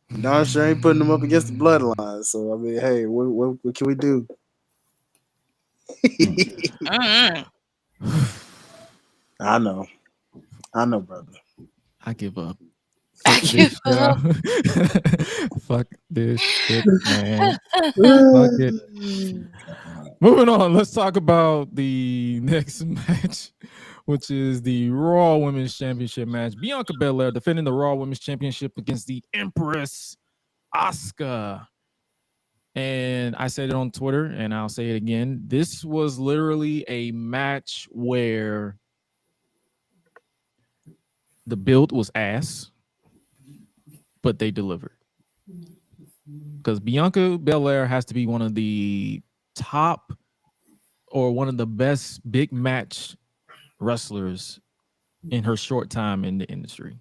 No, sure ain't putting him up against the Bloodline. So I mean, hey, what can we do? I know, brother. I give up. Fuck this shit, man. Fuck it. Moving on, let's talk about the next match, which is the Raw Women's Championship match. Bianca Belair defending the Raw Women's Championship against the Empress Asuka. And I said it on Twitter, and I'll say it again. This was literally a match where the build was ass, but they delivered. Because Bianca Belair has to be one of the top or one of the best big match wrestlers in her short time in the industry.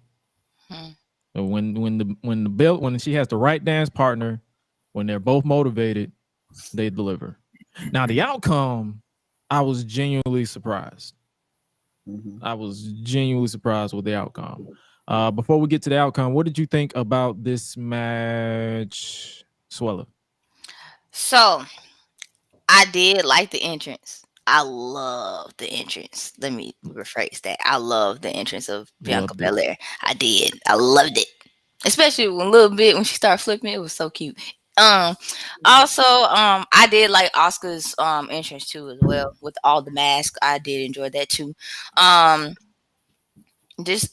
When she has the right dance partner, when they're both motivated, they deliver. Now the outcome, I was genuinely surprised. I was genuinely surprised with the outcome. Before we get to the outcome, what did you think about this match, Swella? So, I did like the entrance. I love the entrance. Let me rephrase that. I love the entrance of Bianca Belair. I did. I loved it. Especially a little bit when she started flipping. It was so cute. Also, I did like Asuka's entrance too as well with all the masks. I did enjoy that too. Just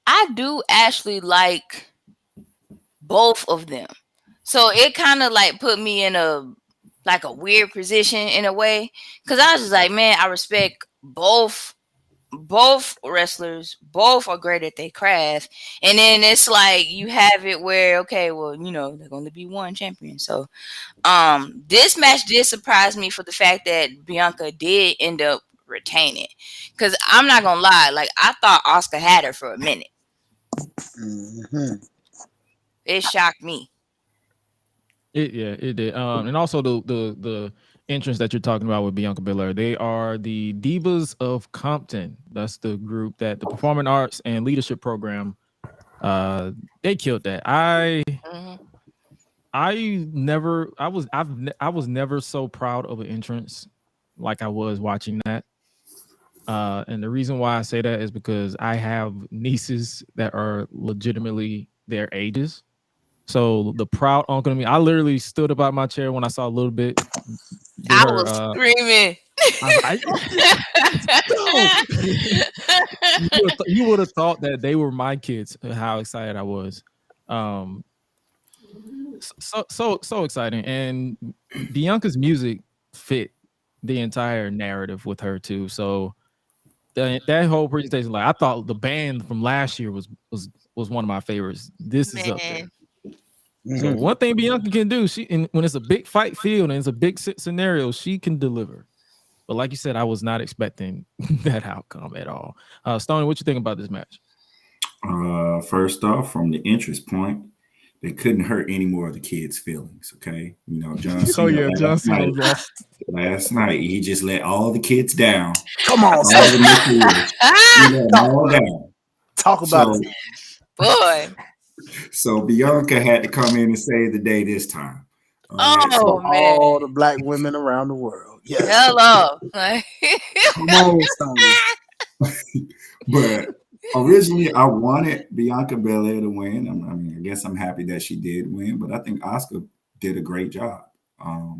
I do actually like both of them. So it kind of like put me in a weird position in a way, because I was just like, man, I respect both both wrestlers, both are great at their craft, and then it's like you have it where okay, well, you know, there's going to be one champion. So, this match did surprise me for the fact that Bianca did end up retaining, because I'm not gonna lie, like I thought Asuka had her for a minute. It shocked me. It did. And also the entrance that you're talking about with Bianca Belair. They are the Divas of Compton. That's the group that the Performing Arts and Leadership Program. They killed that. I was never so proud of an entrance like I was watching that. And the reason why I say that is because I have nieces that are legitimately their ages. So the proud uncle to me, I literally stood up out my chair when I saw a little bit. I was screaming. You would have thought that they were my kids. How excited I was. So exciting. And Bianca's music fit the entire narrative with her too. So that whole presentation, like I thought the band from last year was one of my favorites. This is up there. So one thing Bianca can do, when it's a big fight field and it's a big scenario, she can deliver. But like you said, I was not expecting that outcome at all. Stoney, what you think about this match? First off, from the interest point, they couldn't hurt any more of the kids' feelings. Okay, you know, John Cena. John Cena lost last night. He just let all the kids down. Come on, all down. Talk about it, boy. So Bianca had to come in and save the day this time. Man. All the black women around the world. Yes. Hello. Come on, Stoney. But originally, I wanted Bianca Belair to win. I mean, I guess I'm happy that she did win, but I think Asuka did a great job. I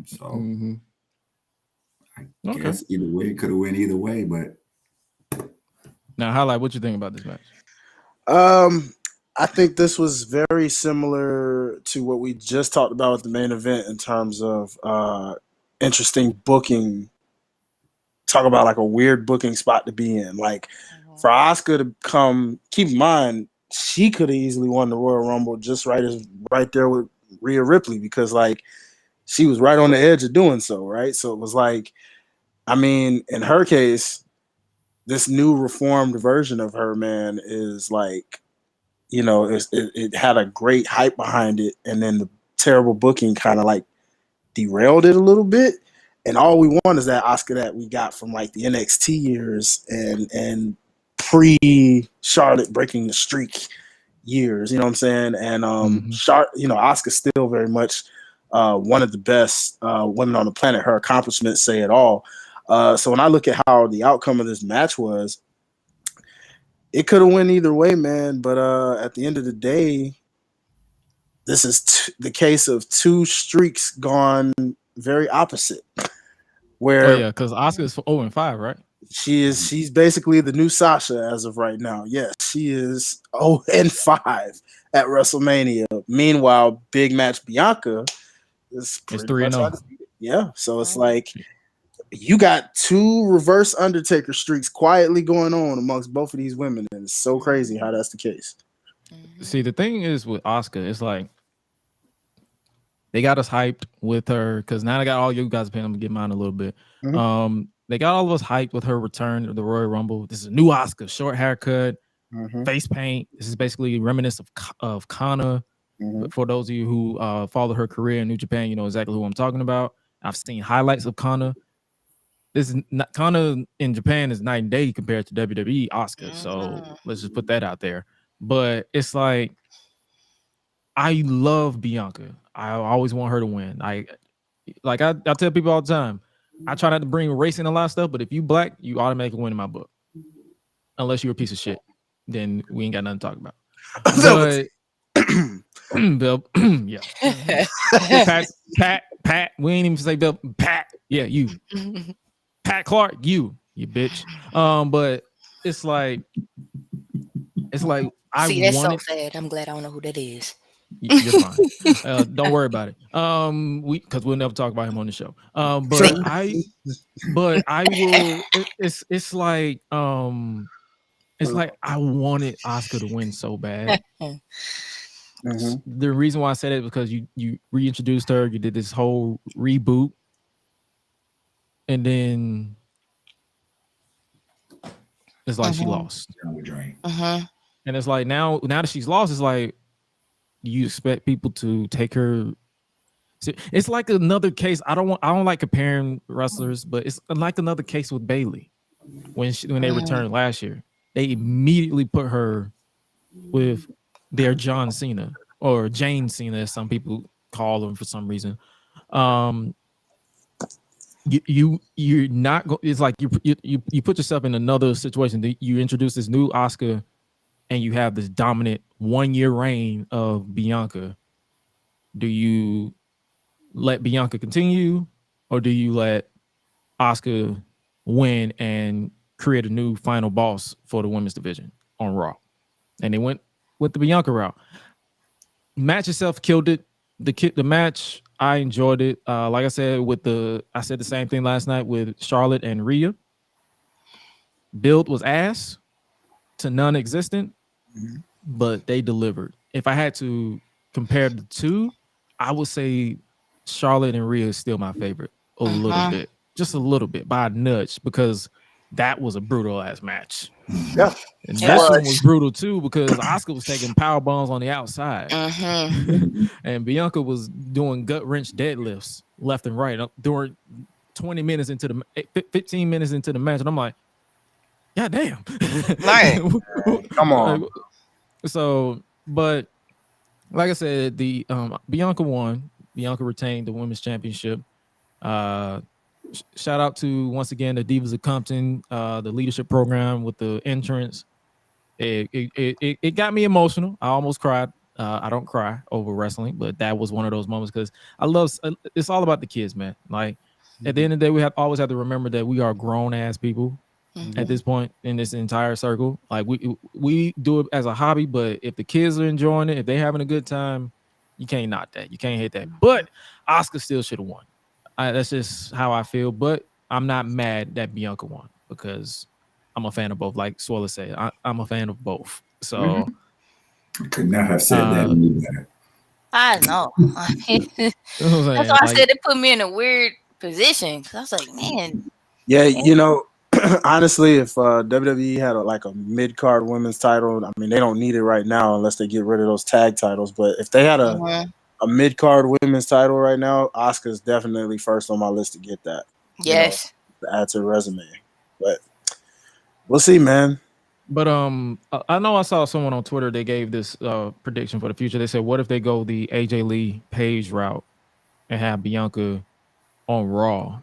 guess either way, it could have went either way. But now, highlight what you think about this match. I think this was very similar to what we just talked about with the main event in terms of interesting booking. Talk about like a weird booking spot to be in. Like for Asuka to come, keep in mind, she could have easily won the Royal Rumble just right there with Rhea Ripley, because like she was right on the edge of doing so, right? So it was like, I mean, in her case, this new reformed version of her, man, is like, you know, it had a great hype behind it, and then the terrible booking kind of like derailed it a little bit. And all we want is that Asuka that we got from like the NXT years and pre-Charlotte breaking the streak years, you know what I'm saying? And Asuka's still very much one of the best women on the planet. Her accomplishments say it all. So when I look at how the outcome of this match was, it could have went either way, man. But at the end of the day, this is the case of two streaks gone very opposite. Where because Asuka's 0-5, right? She's basically the new Sasha as of right now. Yes, she is 0-5 at WrestleMania. Meanwhile, big match Bianca is 3-0. Yeah, so it's like you got two reverse Undertaker streaks quietly going on amongst both of these women, and it's so crazy how that's the case. See, the thing is with Asuka, it's like they got us hyped with her because now they got all you guys paying. I'm gonna get mine a little bit. They got all of us hyped with her return to the Royal Rumble. This is a new Asuka, short haircut, face paint. This is basically reminiscent of Kana. But for those of you who follow her career in New Japan, you know exactly who I'm talking about. I've seen highlights of Kana. This is not, Kana in Japan is night and day compared to WWE Asuka. So let's just put that out there. But it's like I love Bianca. I always want her to win. I tell people all the time, I try not to bring race in a lot of stuff, but if you black, you automatically win in my book. Unless you're a piece of shit. Then we ain't got nothing to talk about. But Bill, yeah. Pat, we ain't even say Bill. Pat, yeah, you. Pat Clark, you bitch. But it's like I see, that's so sad. I'm glad I don't know who that is. You're fine. Don't worry about it. Because we'll never talk about him on the show. But I will. It's like I wanted Asuka to win so bad. The reason why I said it is because you reintroduced her, you did this whole reboot, and then it's like she lost. And it's like now that she's lost, it's like you expect people to take her. It's like another case. I don't like comparing wrestlers, but it's like another case with Bayley when they returned last year. They immediately put her with their John Cena or Jane Cena, as some people call him for some reason. You're not. It's like you put yourself in another situation. You introduce this new Asuka, and you have this dominant 1-year reign of Bianca. Do you let Bianca continue, or do you let Asuka win and create a new final boss for the women's division on Raw? And they went with the Bianca route. Match itself killed it. The match, I enjoyed it. Like I said, I said the same thing last night with Charlotte and Rhea. Build was ass to non-existent, but they delivered. If I had to compare the two, I would say Charlotte and Rhea is still my favorite. A little bit. Just a little bit, by a nudge, because that was a brutal ass match. Yeah. And this one was brutal too, because Asuka was taking power bombs on the outside. And Bianca was doing gut wrench deadlifts left and right during 15 minutes into the match. And I'm like, God damn. Right. Come on. So, but like I said, the Bianca won. Bianca retained the women's championship. Shout out to, once again, the Divas of Compton, the leadership program with the entrance. It got me emotional. I almost cried. I don't cry over wrestling, but that was one of those moments because it's all about the kids, man. Like at the end of the day, we always have to remember that we are grown ass people at this point in this entire circle. Like we do it as a hobby, but if the kids are enjoying it, if they're having a good time, you can't knock that. You can't hate that. But Asuka still should have won. That's just how I feel. But I'm not mad that Bianca won because I'm a fan of both. Like Swella said, I'm a fan of both. So I could not have said that any better. I know. That's why I said it put me in a weird position. I was like, man. Yeah, you know, honestly, if WWE had a mid-card women's title, I mean, they don't need it right now unless they get rid of those tag titles. But if they had a mid-card women's title right now, Asuka's definitely first on my list to get that. Yes. To add to the resume. But we'll see, man. But I know I saw someone on Twitter, they gave this prediction for the future. They said, what if they go the AJ Lee Page route and have Bianca on Raw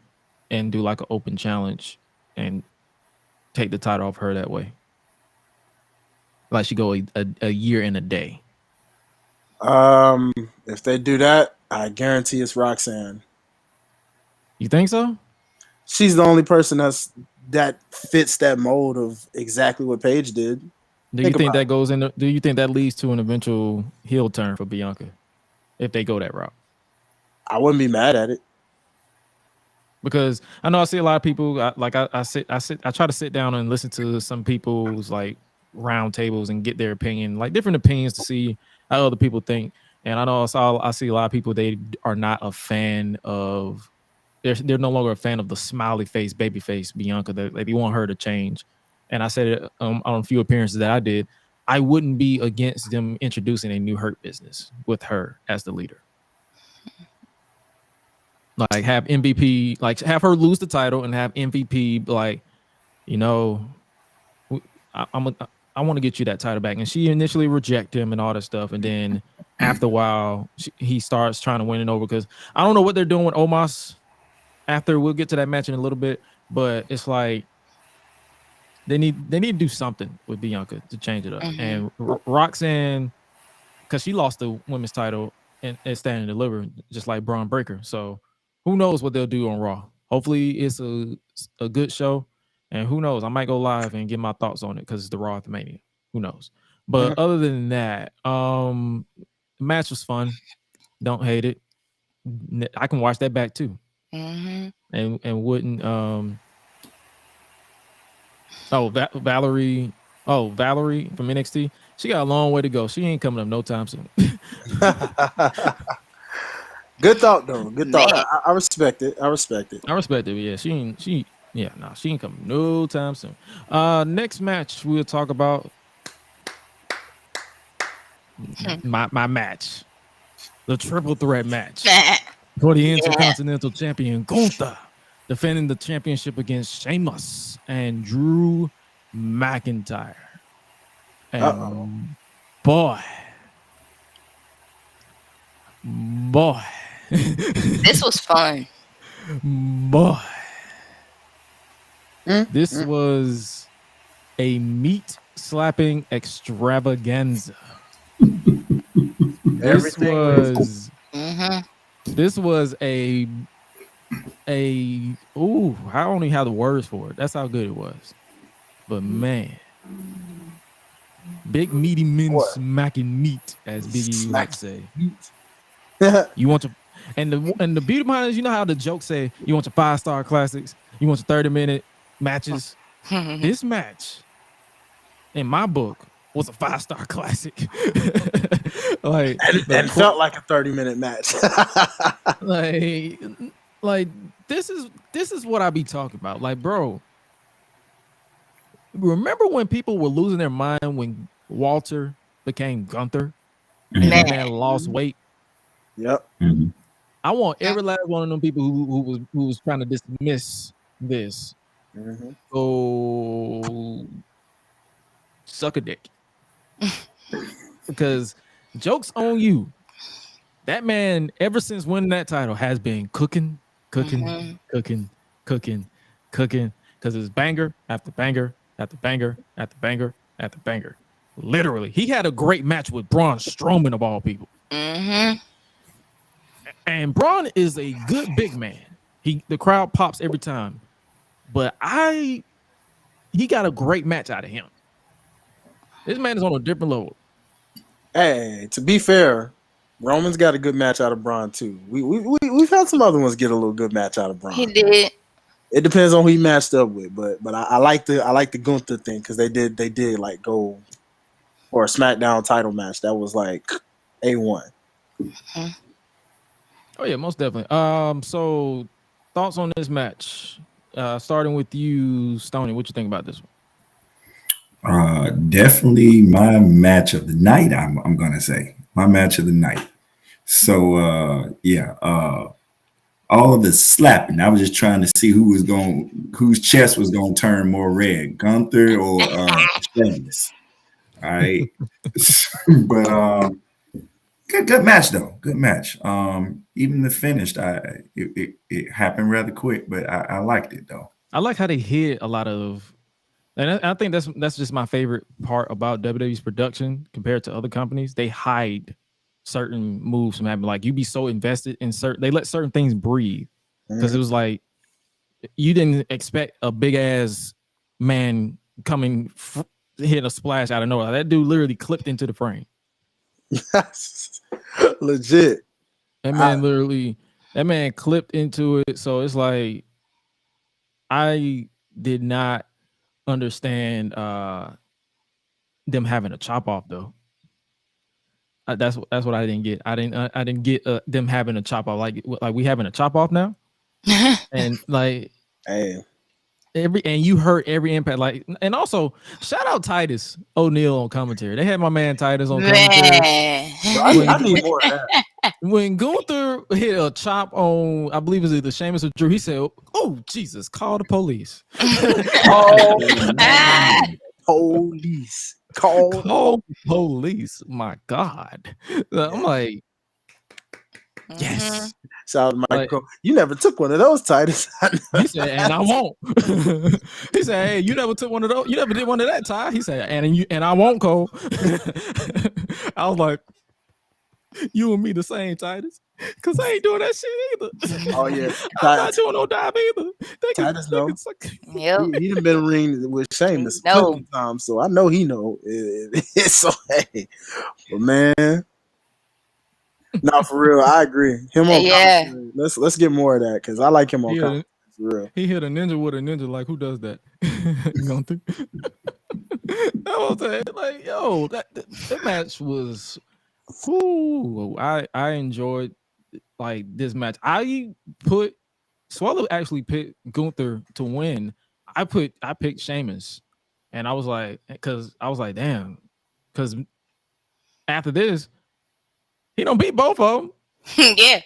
and do like an open challenge and take the title off her that way? Like she go a year and a day. If they do that, I guarantee it's Roxanne. You think so? She's the only person that fits that mold of exactly what Paige did. Do you think that goes in? Do you think that leads to an eventual heel turn for Bianca if they go that route? I wouldn't be mad at it. Because I know I see a lot of people I try to sit down and listen to some people's like round tables and get their opinion, like different opinions to see how other people think. And I know I see a lot of people, they are not a fan of, they're no longer a fan of the smiley face, baby face Bianca. They want her to change. And I said it on a few appearances that I did. I wouldn't be against them introducing a new Hurt Business with her as the leader. Like have MVP, like have her lose the title and have MVP, like, you know, I want to get you that title back. And she initially reject him and all that stuff. And then after a while, he starts trying to win it over, because I don't know what they're doing with Omos. After, we'll get to that match in a little bit, but it's like they need to do something with Bianca to change it up. And Roxanne, because she lost the women's title and Stand and Deliver, just like Braun Breaker. So who knows what they'll do on Raw? Hopefully it's a good show, and who knows? I might go live and get my thoughts on it because it's the Raw at the Mania. Who knows? But other than that, The match was fun. Don't hate it. I can watch that back too. Mm-hmm. And wouldn't Valerie from NXT. She got a long way to go. She ain't coming up no time soon. Good thought though. Good thought. I respect it. I respect it. I respect it. Yeah, she ain't coming no time soon. Next match we'll talk about my match, the triple threat match for the Intercontinental Champion Gunther defending the championship against Sheamus and Drew McIntyre. And boy, this was fun. Boy, this was a meat slapping extravaganza. This was a I don't even have the words for it. That's how good it was. But man, big meaty men smacking meat, as Biggie like to say. You want to, and the beauty behind it is, you know how the jokes say you want your 5-star classics, you want your 30-minute matches. This match, in my book, was a 5-star classic. Like, and felt like a 30-minute match. like this is what I be talking about. Like, bro, remember when people were losing their mind when Walter became Gunther and that man lost weight? Yep. I want every last one of them people who was trying to dismiss this. Go suck a dick. Because joke's on you. That man, ever since winning that title, has been cooking. Because it's banger after banger after banger after banger after banger. Literally, he had a great match with Braun Strowman of all people. And Braun is a good big man. The crowd pops every time, but he got a great match out of him. This man is on a different level. Hey, to be fair, Roman's got a good match out of Braun too. We've had some other ones get a little good match out of Braun. He did. It depends on who he matched up with, but I like the Gunther thing because they did like go for a SmackDown title match that was like A1. Oh yeah, most definitely. So thoughts on this match? Starting with you, Stoney. What you think about this one? Definitely my match of the night. I'm gonna say my match of the night. So all of the slapping. I was just trying to see whose chest was gonna turn more red, Gunther or Sheamus. All right, but good match though. Good match. Even the finish, it happened rather quick, but I liked it though. I like how they hit a lot of. And I think that's just my favorite part about WWE's production compared to other companies. They hide certain moves from happening. Like, you be so invested in they let certain things breathe. Because it was like, you didn't expect a big ass man coming hitting a splash out of nowhere. That dude literally clipped into the frame. Legit. That man clipped into it. So it's like, I did not understand them having a chop off though. That's what I didn't get. I didn't get them having a chop off. Like we having a chop off now, and like, hey, you heard every impact. Like, and also shout out Titus O'Neil on commentary. They had my man Titus on commentary. I need more of that. When Gunther hit a chop on, I believe it was either Sheamus or Drew, he said, "Oh Jesus, call the police." Police. Call police. My God. I'm like, yes. Shout out Michael. You never took one of those, Titus. He said, and I won't. He said, hey, you never took one of those. You never did one of that, Ty. He said, and I won't, Cole. I was like, you and me the same, Titus. Because I ain't doing that shit either. Oh, yeah. I'm not doing no dive either. Titus knows. Yep. He done been ring with Sheamus plenty times, so I know he know. So, hey. But, man, No, for real, I agree. Him on Yeah. commentary. Let's get more of that because I like him on commentary. For real. He hit a ninja with a ninja. Like, who does that? Gunther. I was like, yo, that match was. Ooh, I enjoyed like this match. I put Swallow actually picked Gunther to win. I picked Sheamus, and I was like, damn, because after this, he don't beat both of them. Yeah.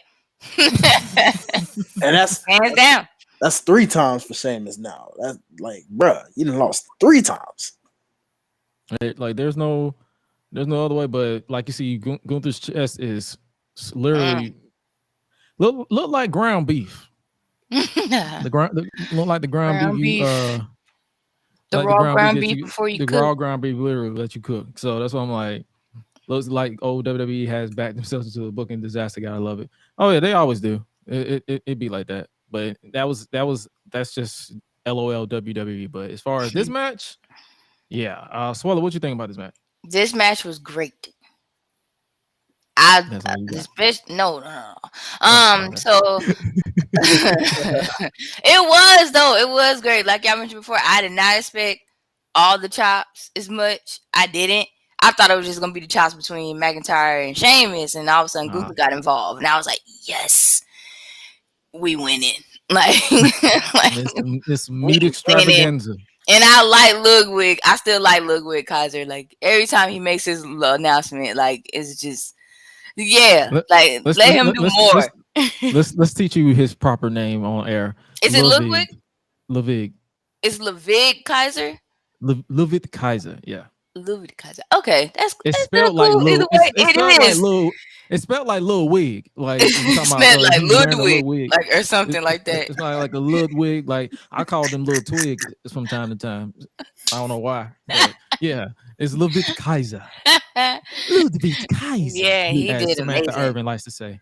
And that's hands down. That's 3 times for Sheamus now. That's like, bruh, you done lost 3 times. Like, there's no other way. But like you see, Gunther's chest is literally look like ground beef. Look like the ground beef. The raw ground beef before you cook. The raw ground beef literally let you cook. So that's why I'm like, looks like old WWE has backed themselves into a booking disaster. Gotta love it. Oh yeah, they always do. It be like that. But that's just LOL WWE. But as far as this match, yeah. Swallow, what you think about this match? This match was great. No. So it was great. Like I mentioned before, I did not expect all the chops as much. I didn't. I thought it was just gonna be the chops between McIntyre and Sheamus, and all of a sudden Gunther got involved, and I was like, yes, we winning. Like, this meat extravaganza. And I like Ludwig. I still like Ludwig Kaiser. Like every time he makes his announcement, like it's just let him do more. Let's teach you his proper name on air. Is it Ludwig? Ludwig. Is Ludwig Kaiser? Ludwig Kaiser, yeah. Ludwig Kaiser. Okay, that's spelled like cool. Either way, it's spelled like Lil Wig. Like it's spelled like Ludwig, like or something like that. It's like a Ludwig. Like I call them Little Twig from time to time. I don't know why. But yeah, it's Ludwig Kaiser. Ludwig Kaiser. Yeah, he did Samantha amazing. Irvin likes to say.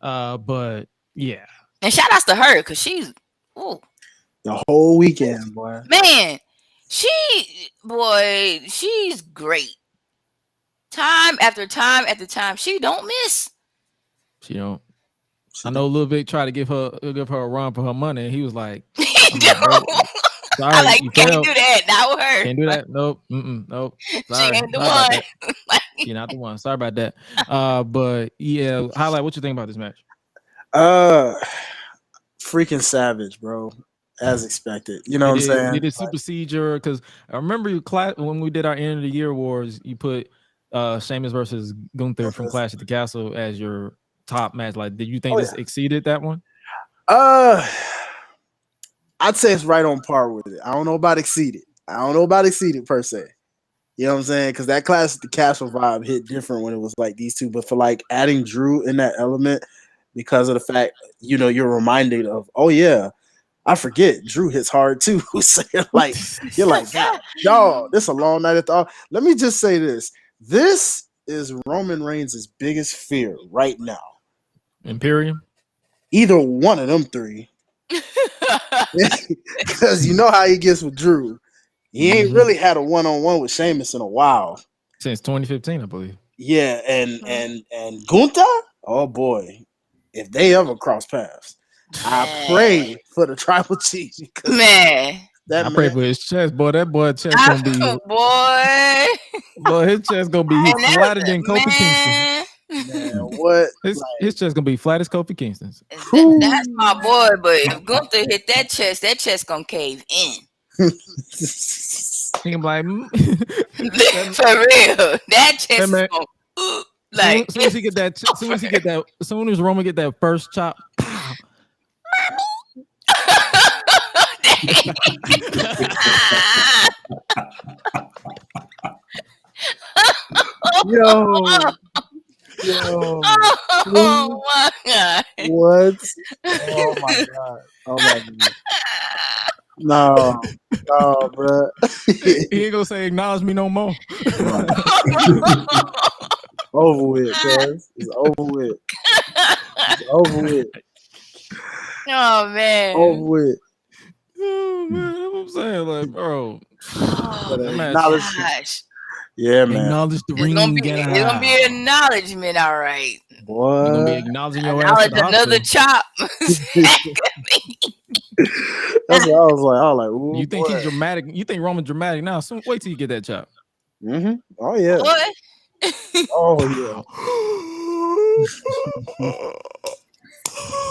But yeah. And shout outs to her because she's the whole weekend, boy. Man, she's great. Time after time after time, she don't miss. She don't. I know Lil Vic tried to give her a run for her money, and he was like, sorry, I like, can't do that. Not with her. Can't do that. Nope. Nope. Sorry. She ain't the one. You're not the one. Sorry about that. But yeah, highlight. What you think about this match? Freaking savage, bro. As expected. You know what I'm saying? You did supersede your, because I remember when we did our end of the year awards, you put Sheamus versus Gunther from Clash at the Castle as your top match. Like, did you think this exceeded that one? I'd say it's right on par with it. I don't know about exceeded. Per se. You know what I'm saying? Because that Clash at the Castle vibe hit different when it was like these two. But for like adding Drew in that element, because of the fact, you're reminded of, oh yeah, I forget Drew hits hard too. So you're like, God, y'all, this is a long night at the. Let me just say this. This is Roman Reigns' biggest fear right now. Imperium? Either one of them 3. Because you know how he gets with Drew. He ain't really had a one-on-one with Sheamus in a while. Since 2015, I believe. Yeah, and Gunther? Oh boy. If they ever cross paths. I pray for the tribal chief. Man. I pray for his chest, boy. That boy chest gonna be boy, his chest gonna be flatter than Kofi Kingston. Man, what? His chest gonna be flat as Kofi Kingston's. That's my boy, but if Gunther hit that chest gonna cave in. He can be like, for real. That chest is gonna like soon as Roman get that first chop, pow. Yo. Oh my god. What? Oh my god. No, bro. He ain't gonna say acknowledge me no more. Over with, cuz. It's over with. Oh man. Over with. Oh man, I'm saying, like, bro. Oh, gosh. Yeah, man. Acknowledge the It's ring. gonna be an acknowledgement, all right. Boy. You're gonna be acknowledging your ass. Acknowledge another chop. That's what I was like, ooh, You think boy. he's dramatic? You think Roman's dramatic now? So wait till you get that chop. Mm-hmm. Oh yeah. What? Oh yeah.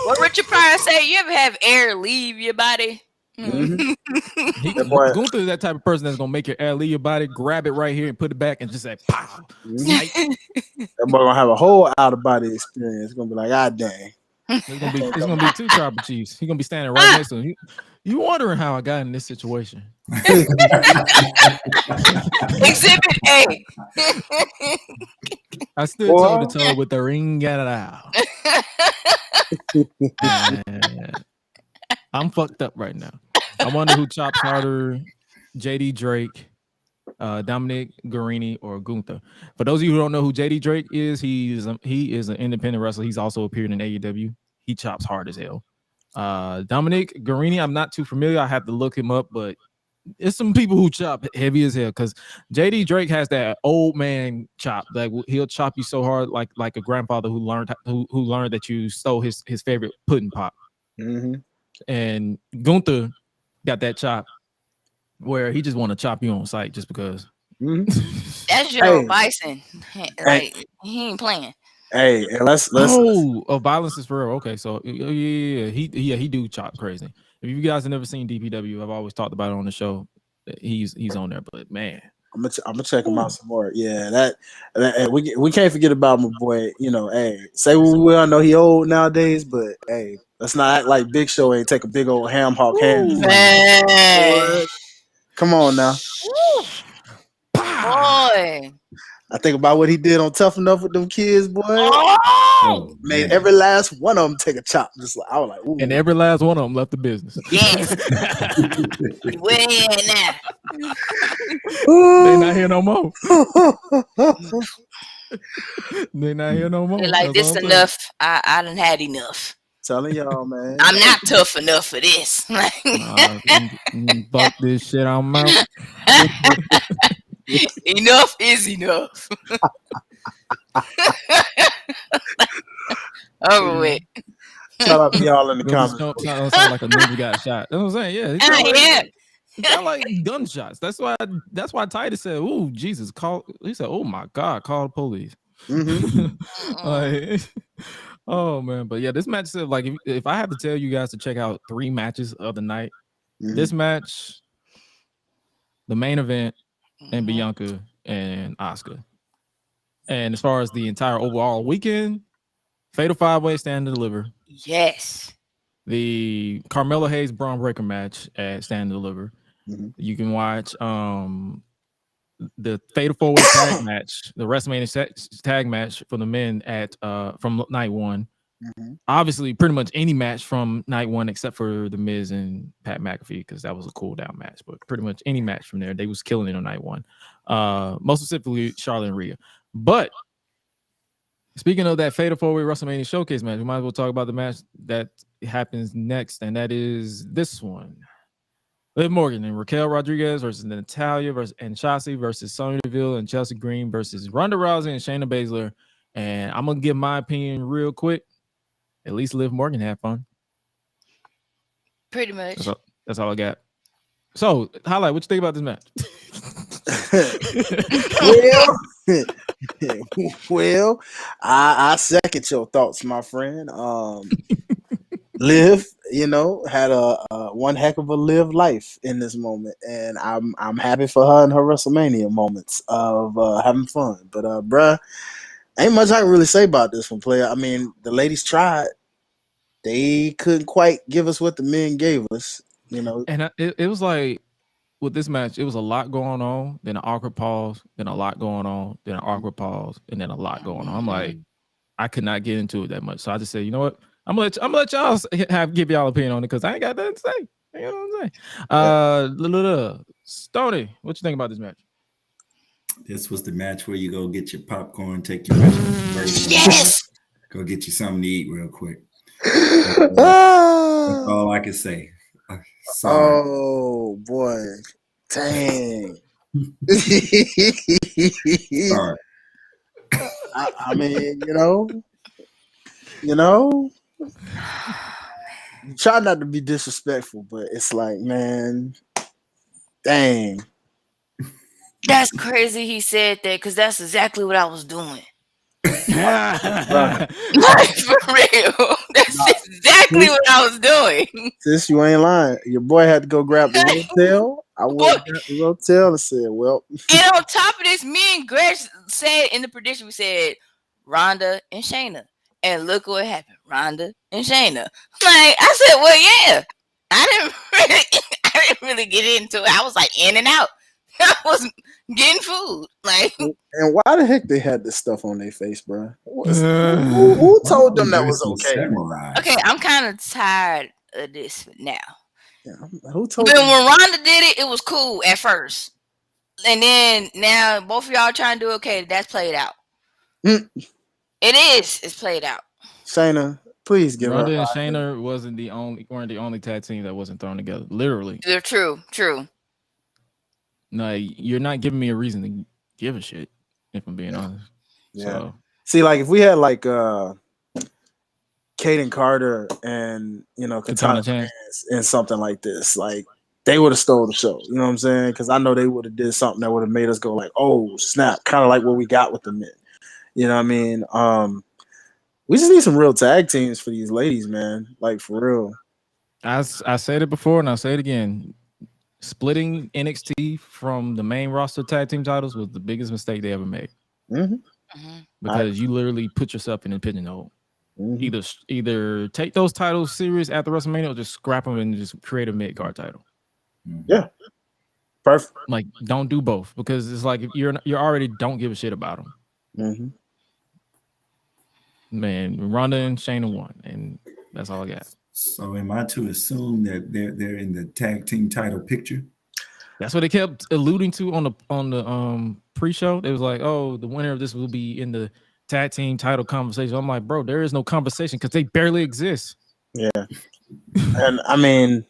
What Richard Pryor say? You ever have air leave your body? Mm-hmm. Gunther is that type of person that's gonna make your air leave your body, grab it right here and put it back and just say pow. Mm-hmm. That boy gonna have a whole out of body experience. It's gonna be like, God dang. It's gonna be two tribal chiefs. He's gonna be standing right next to him. You wondering how I got in this situation? Exhibit A. I stood toe to toe with the ring got it out. I'm fucked up right now. I wonder who chops harder, JD Drake, Dominic Guarini, or Gunther. For those of you who don't know who JD Drake is, he is an independent wrestler. He's also appeared in AEW. He chops hard as hell. Dominic Guarini, I'm not too familiar. I have to look him up, but it's some people who chop heavy as hell because JD Drake has that old man chop. Like he'll chop you so hard, like a grandfather who learned that you stole his favorite pudding pop. Mm-hmm. And Gunther got that chop where he just want to chop you on sight just because. Mm-hmm. That's Joe Bison. Like he ain't playing. Hey, and let's violence is for real. Okay, so he do chop crazy. If you guys have never seen DPW, I've always talked about it on the show. He's on there, but man, I'm gonna check him out some more. Yeah, that we can't forget about my boy. You know, hey, say we all know he old nowadays, but hey, let's not act like Big Show ain't take a big old ham hock hand. Come on now, boy. I think about what he did on Tough Enough with them kids, boy. Made every last one of them take a chop. Just like I was like, ooh. And every last one of them left the business. Yes. Where they at now? They not here no more. They not here no more. They're like, this enough. I done had enough. Telling y'all, man. I'm not tough enough for this. Fuck this shit on my mouth. Enough is enough. Over with. Shout out to y'all in the comments. Don't sound like a nigga got shot. That's what I'm saying. Yeah. He got like gunshots. That's why Titus said, "Ooh, Jesus!" He said, "Oh my God, call the police." Mm-hmm. Oh man, but yeah, this match said like if I have to tell you guys to check out 3 matches of the night, this match, the main event, and Bianca and Asuka. And as far as the entire overall weekend, Fatal 5-Way Stand and Deliver. Yes. The Carmelo Hayes Braun Breaker match at Stand and Deliver. You can watch the Fatal 4-Way tag match, the WrestleMania tag match for the men at from night 1. Obviously, pretty much any match from night 1 except for the Miz and Pat McAfee because that was a cool down match. But pretty much any match from there, they was killing it on night 1. Most specifically, Charlotte and Rhea. But speaking of that Fatal 4-Way WrestleMania Showcase match, we might as well talk about the match that happens next, and that is this one. Liv Morgan and Raquel Rodriguez versus Natalya and Shotzi versus Sonya Deville and Chelsea Green versus Ronda Rousey and Shayna Baszler. And I'm going to give my opinion real quick. At least Liv Morgan had fun. Pretty much. That's all I got. So, highlight, what you think about this match? well, I second your thoughts, my friend. Liv, had a one heck of a live life in this moment, and I'm happy for her and her WrestleMania moments of having fun. But bruh, ain't much I can really say about this one, player. I mean, the ladies tried. They couldn't quite give us what the men gave us, And it was like, with this match, it was a lot going on, then an awkward pause, then a lot going on, then an awkward pause, and then a lot going on. I'm like, I could not get into it that much. So I just said, you know what? I'm gonna let y'all give y'all opinion on it because I ain't got nothing to say. You know what I'm saying? Stoney, what you think about this match? This was the match where you go get your popcorn, take your break. Yes. Go get you something to eat real quick. That's all I can say. Sorry. Oh boy, dang! All right. I mean, try not to be disrespectful, but it's like, man, dang. That's crazy he said that because that's exactly what I was doing. Bruh. Like, for real. That's exactly what I was doing. Sis, you ain't lying. Your boy had to go grab the rotel. I went and got the rotel and said, well. And on top of this, me and Gresh said in the prediction, we said Ronda and Shayna. And look what happened. Ronda and Shayna. Like, I said, well, yeah. I didn't really get into it. I was like in and out. I was getting food. Like, and why the heck they had this stuff on their face, bro? Who told them that was okay? Samurai. okay, I'm kind of tired of this now. Yeah, who told But them? when Ronda did it, it was cool at first. And then now both of y'all trying to do okay, that's played out. It is. It's played out. Shayna, please give Ronda her. and Shayna weren't the only tag team that wasn't thrown together. Literally. They're true. No, you're not giving me a reason to give a shit, if I'm being honest. Yeah. So, See, like if we had like Kaden Carter and Katana Chance and something like this, like they would have stole the show. You know what I'm saying? Because I know they would have did something that would have made us go like, oh snap, kind of like what we got with the men. You know what I mean? We just need some real tag teams for these ladies, man. Like for real. I said it before and I'll say it again. Splitting NXT from the main roster tag team titles was the biggest mistake they ever made. Because you literally put yourself in a pigeonhole. Either take those titles serious after WrestleMania or just scrap them and just create a mid-card title. Yeah. Perfect. Like, don't do both because it's like you're already don't give a shit about them. Man, Ronda and Shayna won, and that's all I got. So am I to assume that they're in the tag team title picture? That's what they kept alluding to on the pre-show. It was like, oh, the winner of this will be in the tag team title conversation. I'm like, bro, there is no conversation because they barely exist. Yeah. And I mean,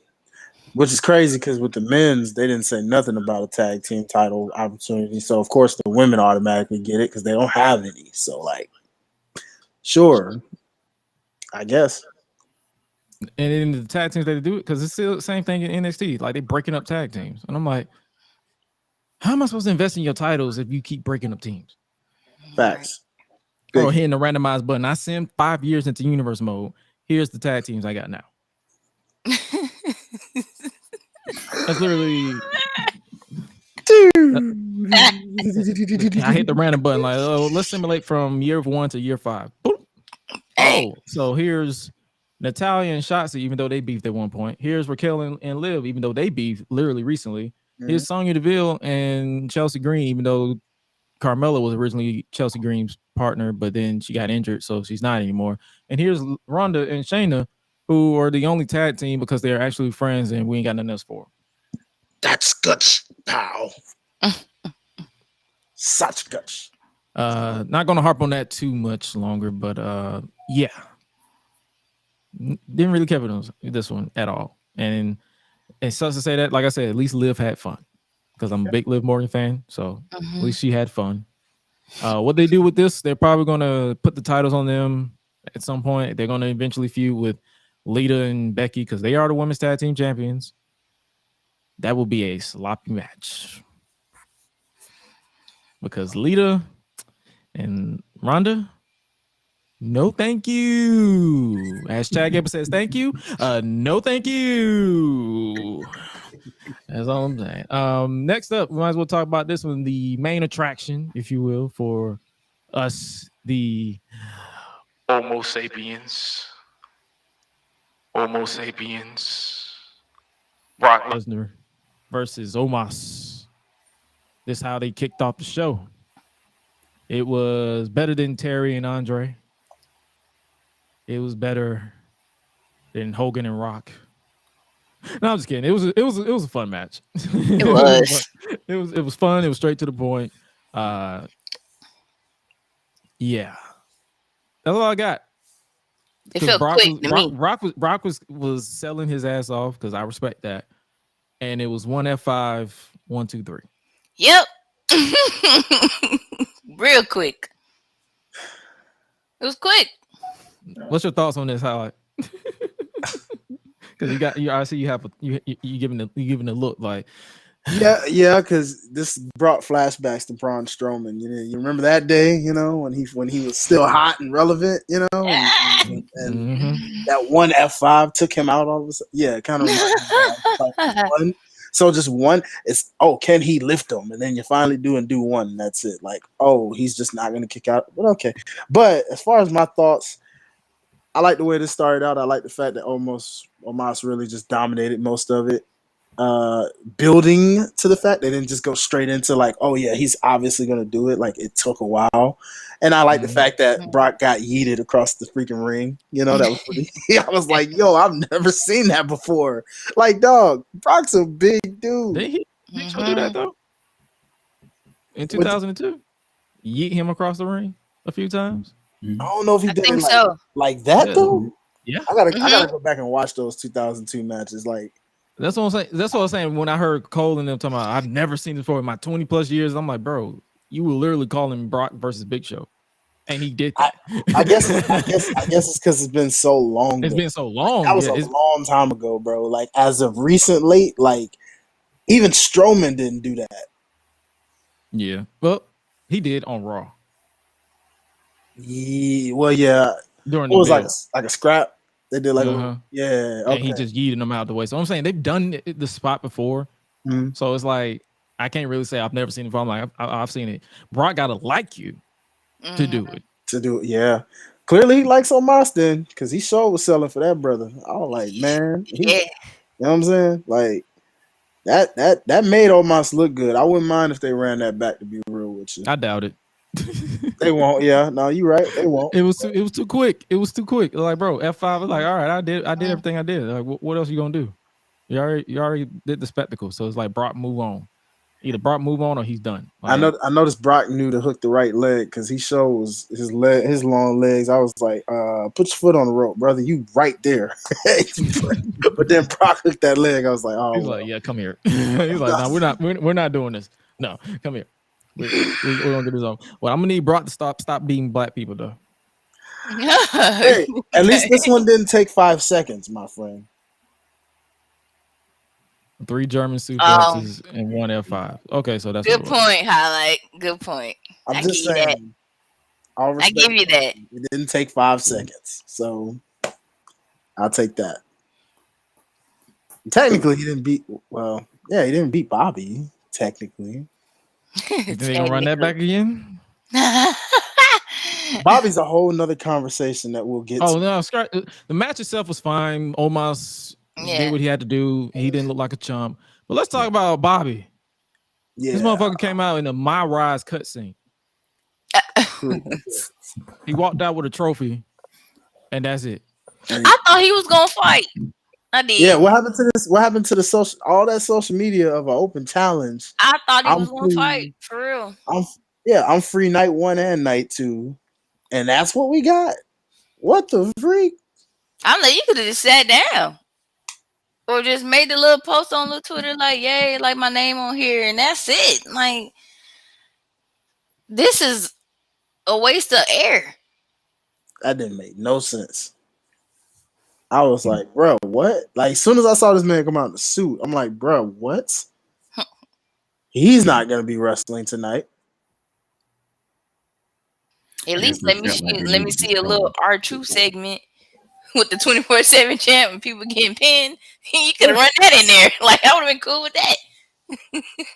which is crazy because with the men's, they didn't say nothing about a tag team title opportunity. So of course the women automatically get it because they don't have any. So like, sure, I guess. And in the tag teams they do it because it's still the same thing in NXT. Like they breaking up tag teams, and I'm like, how am I supposed to invest in your titles if you keep breaking up teams? Facts. Or hitting the randomized button. I send 5 years into universe mode. Here's the tag teams I got now. That's literally. I hit the random button like, oh, let's simulate from year 1 to year 5. Boop. Oh, so here's Natalya and Shotzi, even though they beefed at one point. Here's Raquel and Liv, even though they beefed literally recently. Here's Sonya Deville and Chelsea Green, even though Carmella was originally Chelsea Green's partner, but then she got injured, so she's not anymore. And here's Ronda and Shayna, who are the only tag team because they're actually friends and we ain't got nothing else for them. That's guts, pal. Such guts. Not gonna harp on that too much longer, but yeah. Didn't really care for this one at all. And it sucks to say that, like I said, at least Liv had fun. Because I'm a big Liv Morgan fan, so at least she had fun. What they do with this, they're probably gonna put the titles on them at some point. They're gonna eventually feud with Lita and Becky because they are the women's tag team champions. That will be a sloppy match. Because Lita and Ronda, no thank you. Hashtag Ever says thank you. No thank you. That's all I'm saying. Next up, we might as well talk about this one, the main attraction, if you will, for us, the Homo sapiens. Brock Lesnar versus Omos. This is how they kicked off the show. It was better than Terry and Andre. It was better than Hogan and Rock. No, I'm just kidding. It was a fun match. It was. It was fun. It was straight to the point. Yeah. That's all I got. It felt quick to me. Brock was selling his ass off because I respect that. And it was 1 F5, 1, 2, 3. Yep. Real quick. It was quick. What's your thoughts on this highlight? Because I see you have you giving a look like. Yeah, because this brought flashbacks to Braun Strowman. You remember that day, when he was still hot and relevant, and that one F5 took him out all of a sudden. Yeah, it kind of reminds me of like one. So just one, it's can he lift him? And then you finally do one, and that's it. Like, he's just not gonna kick out. But okay. But as far as my thoughts, I like the way this started out. I like the fact that Omos really just dominated most of it. Building to the fact they didn't just go straight into like, he's obviously gonna do it. Like, it took a while, and I like the fact that Brock got yeeted across the freaking ring. That was pretty. I was like, I've never seen that before. Like, dog, Brock's a big dude. Did he do that though? In 2002, yeet him across the ring a few times. I don't know if he did it like that though. Yeah, I gotta go back and watch those 2002 matches. Like. That's what I'm saying. That's what I was saying when I heard Cole and them talking about, I've never seen this before in my 20 plus years. I'm like, bro, you were literally calling Brock versus Big Show, and he did that. I guess it's because it's been so long. It's been so long. That was a long time ago, bro. Like, as of recently, like even Strowman didn't do that. Yeah, well, he did on Raw. Yeah, well, yeah. During it was like a scrap. They did like, okay. And he just yeeted them out the way. So I'm saying they've done the spot before. Mm-hmm. So it's like, I can't really say I've never seen it before. I'm like, I've seen it. Brock got to like you to do it. Yeah. Clearly he likes Omos then, because he sure was selling for that brother. I was like, man. You know what I'm saying? Like, that made Omos look good. I wouldn't mind if they ran that back, to be real with you. I doubt it. They won't. Yeah, no, you're right. They won't. It was too quick. It was too quick. Like, bro, F5 was like, all right, I did everything I did. Like, what else you gonna do? You already did the spectacle. So it's like, Brock, move on. Either Brock move on or he's done. Like, I noticed Brock knew to hook the right leg because he shows his long legs. I was like, put your foot on the rope, brother. You right there. But then Brock hooked that leg. I was like, he's like, yeah, come here. He's like, no, we're not doing this. No, come here. We're gonna get this on. Well, I'm gonna need Brock to stop beating black people though. Hey, at least this one didn't take 5 seconds, my friend. 3 German suplexes and 1 F5. Okay, so that's good point. Highlight. Good point. I'm just saying. I give you that. It didn't take 5 seconds, so I'll take that. Technically, he didn't beat. Well, yeah, he didn't beat Bobby. Technically. They gonna run that back again? Bobby's a whole nother conversation that we'll get to. No, the match itself was fine. Omos did what he had to do. He didn't look like a chump. But let's talk about Bobby. Yeah. This motherfucker came out in a My Rise cutscene. He walked out with a trophy, and that's it. I thought he was gonna fight. I did. Yeah, what happened to this? What happened to the social media of an open challenge? I thought he was gonna fight for real. I'm free night 1 and night 2, and that's what we got. What the freak? I'm like, you could have just sat down, or just made the little post on little Twitter like, "Yay, like my name on here," and that's it. Like, this is a waste of air. That didn't make no sense. I was like, bro, what? Like, as soon as I saw this man come out in the suit, I'm like, bro, what? He's not gonna be wrestling tonight. At least let me see a little R2 segment with the 24/7 champ and people getting pinned. You could have run that in there. Like, I would have been cool with that.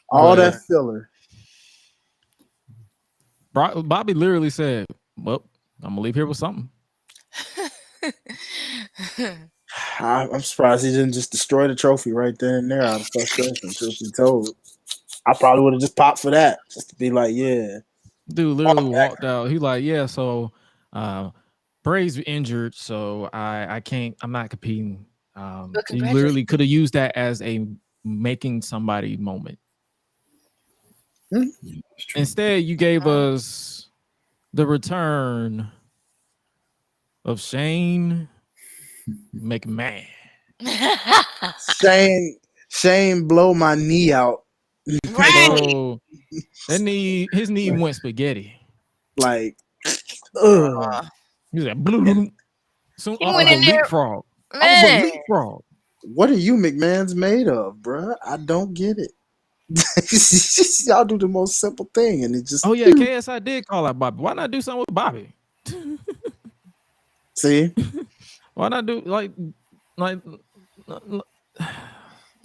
All that filler. Bobby literally said, "Well, I'm gonna leave here with something." I'm surprised he didn't just destroy the trophy right then and there out of frustration. Truth be told, I probably would have just popped for that, just to be like, "Yeah." Dude literally walked out. He like, "Yeah, so Bray's injured, so I can't. I'm not competing." You literally could have used that as a making somebody moment. Mm-hmm. Instead, you gave us the return of Shane McMahon. Shane blow my knee out Right. So his knee went spaghetti. Like, He was like, blue. So He I went was a in there, leapfrog. I was man. a leapfrog. what are you McMahon's made of, bruh? I don't get it. Y'all do the most simple thing, and it just Oh yeah, KSI did call out Bobby. Why not do something with Bobby? see. Why not do like?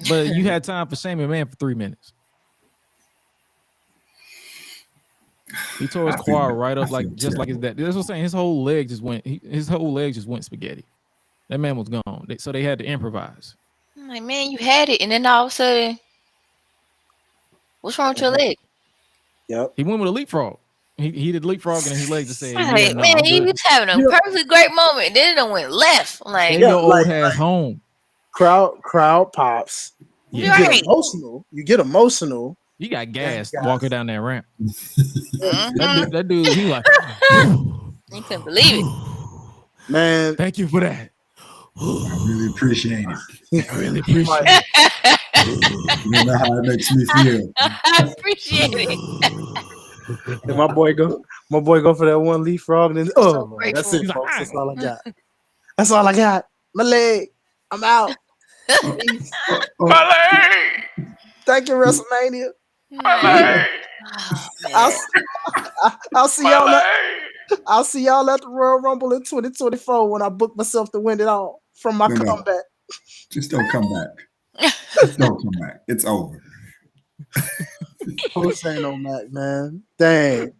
But you had time for Shane McMahon for 3 minutes. He tore his quad right up like just like his dad. That's what I'm saying. His whole leg just went. His whole leg just went spaghetti. That man was gone. So they had to improvise. I'm like, man, you had it, and then all of a sudden, what's wrong with your leg? Yep. He went with a leapfrog. He did leapfrog and his leg just said, I'm "Yeah, like, no, man, I'm he good. was having a perfectly great moment. Then it done went left. I'm like, Take Yeah, your old like- ass home." Crowd pops. You Right. get emotional. You get emotional. You got gas Gas. walking down that ramp. mhm. That dude, he like, You couldn't believe it. Man, "Thank you for that. I really appreciate it. I really appreciate it." You know how it makes me feel. I appreciate it. and my boy go for that one leapfrog, and then that's grateful. it, folks. That's all I got. That's all I got. My leg. I'm out. My leg! Thank you, WrestleMania. My leg! Oh, I'll, man. I'll see My y'all. leg! I'll see y'all at the Royal Rumble in 2024 when I book myself to win it all from my No. comeback. Just don't come back. Just don't come back. It's over. Who's saying on that, man? Dang.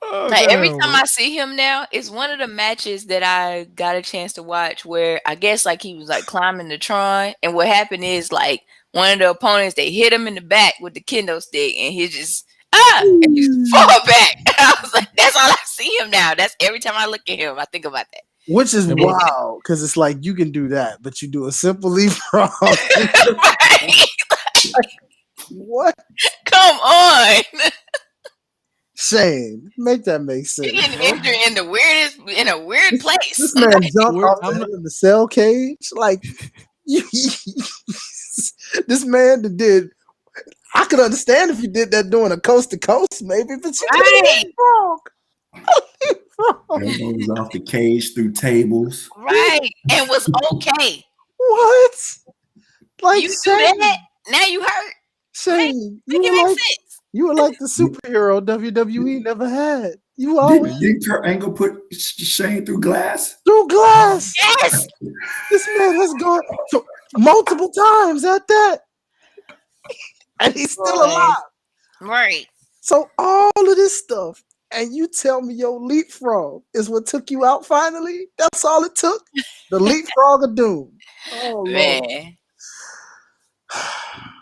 Oh, Like every damn. time I see him now, it's one of the matches that I got a chance to watch where I guess like he was like climbing the Tron, and what happened is like one of the opponents, they hit him in the back with the kendo stick, and he just and he just fall back. I was like, that's all I see him now. That's every time I look at him, I think about that. Which is Yeah, but- wild, because it's like you can do that, but you do a simple leapfrog. Right? What? Come on. Shane, make that make sense. He getting injured in a weird place. This man jumped off I'm the, in the cell cage. Like, this man that did. I could understand if you did that doing a coast to coast, maybe, but you did a Right. leapfrog. Elbows off the cage through tables. Right. And was okay. What? Like, You do Shane, that, now you hurt. Shane, Make it make sense. you were like the superhero WWE never had. You Did always Kurt Angle put Shane through glass? through glass. Yes. This man has gone to multiple times at that. And he's still Boy. alive. Right. So all of this stuff, and you tell me your leapfrog is what took you out finally? That's all it took? The leapfrog of doom. Oh, Lord. Man.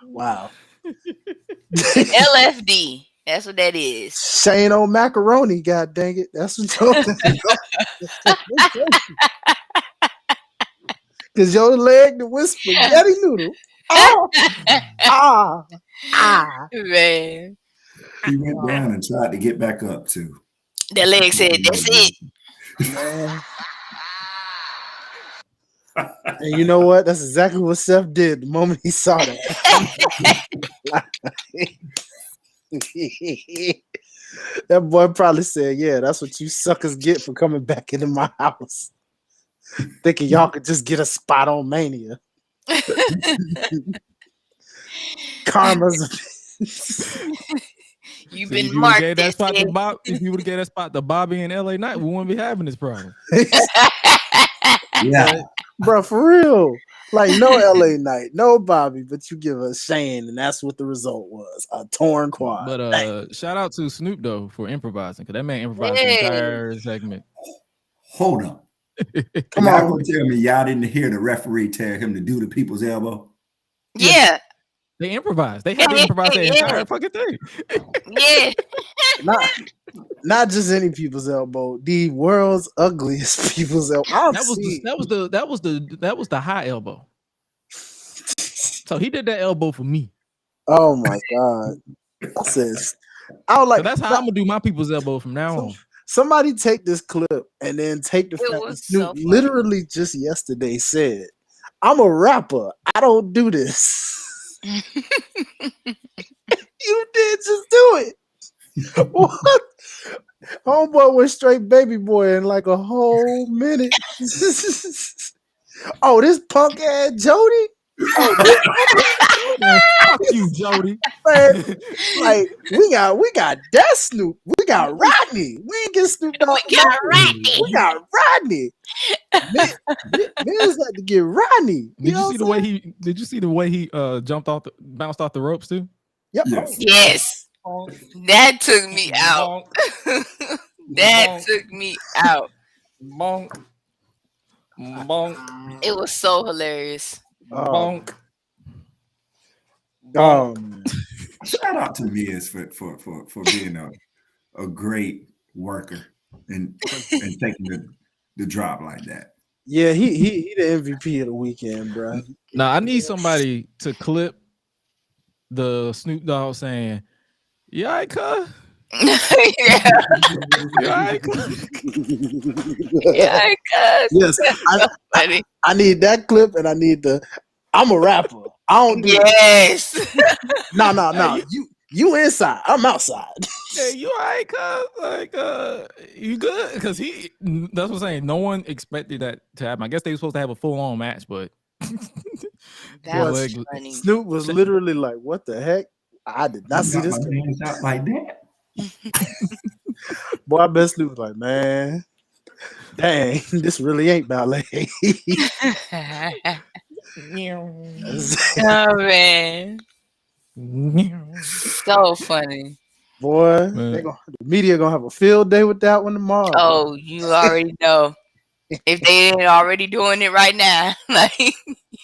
Wow. LFD. That's what that is. Shane on macaroni, god dang it. That's what because your leg that was spaghetti noodle. Oh, Man. He went down and tried to get back up too. That leg said, that's it. man. And you know what? That's exactly what Seth did the moment he saw that. That boy probably said, yeah, that's what you suckers get for coming back into my house. Thinking y'all could just get a spot on Mania. Karma's You've See, been if you marked. gave that spot to Bob. Bob, if you would have gave that spot to Bobby in LA Knight, we wouldn't be having this problem. Yeah. bro, for real. Like no LA Knight, no Bobby, but you give us Shane, and that's what the result was. A torn quad. But shout out to Snoop though for improvising, because that man improvised the Yes. entire segment. Hold on. Come Y'all on. gonna tell me y'all didn't hear the referee tell him to do the people's elbow? Yeah. They improvised. They had to improvise the entire fucking thing. Yeah. Not just any people's elbow, the world's ugliest people's elbow. That was the high elbow. So he did that elbow for me. Oh my god! I said, I was So like, that's how I'm gonna do my people's elbow from now on. somebody take this clip and then take the It fact that was Snoop so funny. literally just yesterday said, "I'm a rapper. I don't do this." You did just do it. What? Homeboy went straight baby boy in like a whole minute. Oh, this punk ass Jody. Oh, Man, fuck you, Jody. man. Like we got that Snoop. We got Rodney. We ain't get Snoop Dogg. We got Rodney. We got Rodney. Miz had to get Rodney. Did you see the way he? Did you see the way he bounced off the ropes too? Yep. Yes. That took me out. That took me out. Bonk. Bonk. It was so hilarious. Bonk. Shout out to Miz for being a great worker and taking the drop like that. Yeah, he the MVP of the weekend, bro. Now I need somebody to clip the Snoop Dogg saying, "Yeah, cuz." Yeah, Yes, I need that clip, and I need I'm a rapper. I don't do yes. No. You inside. I'm outside. Hey, you alright, cuz? Like, you good? Because that's what I'm saying. No one expected that to happen. I guess they were supposed to have a full-on match, but That was funny. Snoop was literally like, "What the heck? I did not see this." Hands out like that. Boy, I bet Snoop was like, "Man, dang, this really ain't ballet." Oh man, so funny. Boy, the media gonna have a field day with that one tomorrow. Oh, you already know. If they ain't already doing it right now, like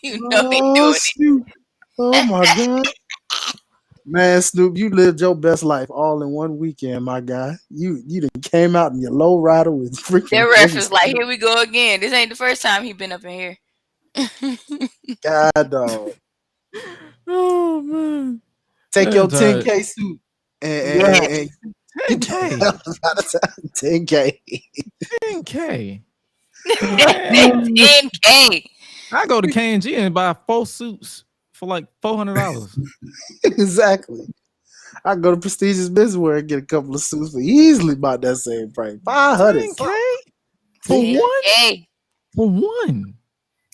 you know they doing Snoop. Oh my god. Man, Snoop, you lived your best life all in one weekend, my guy. You done came out in your low rider with freaking. Their ref is like, "Here we go again. This ain't the first time he been up in here." God, dog. Oh man. Take your 10K suit and 10K. 10K. 10K. 10K. I go to K&G and buy 4 suits for like $400. Exactly. I go to prestigious businesswear and get a couple of suits for easily about that same price. 500. 10K for one. For one.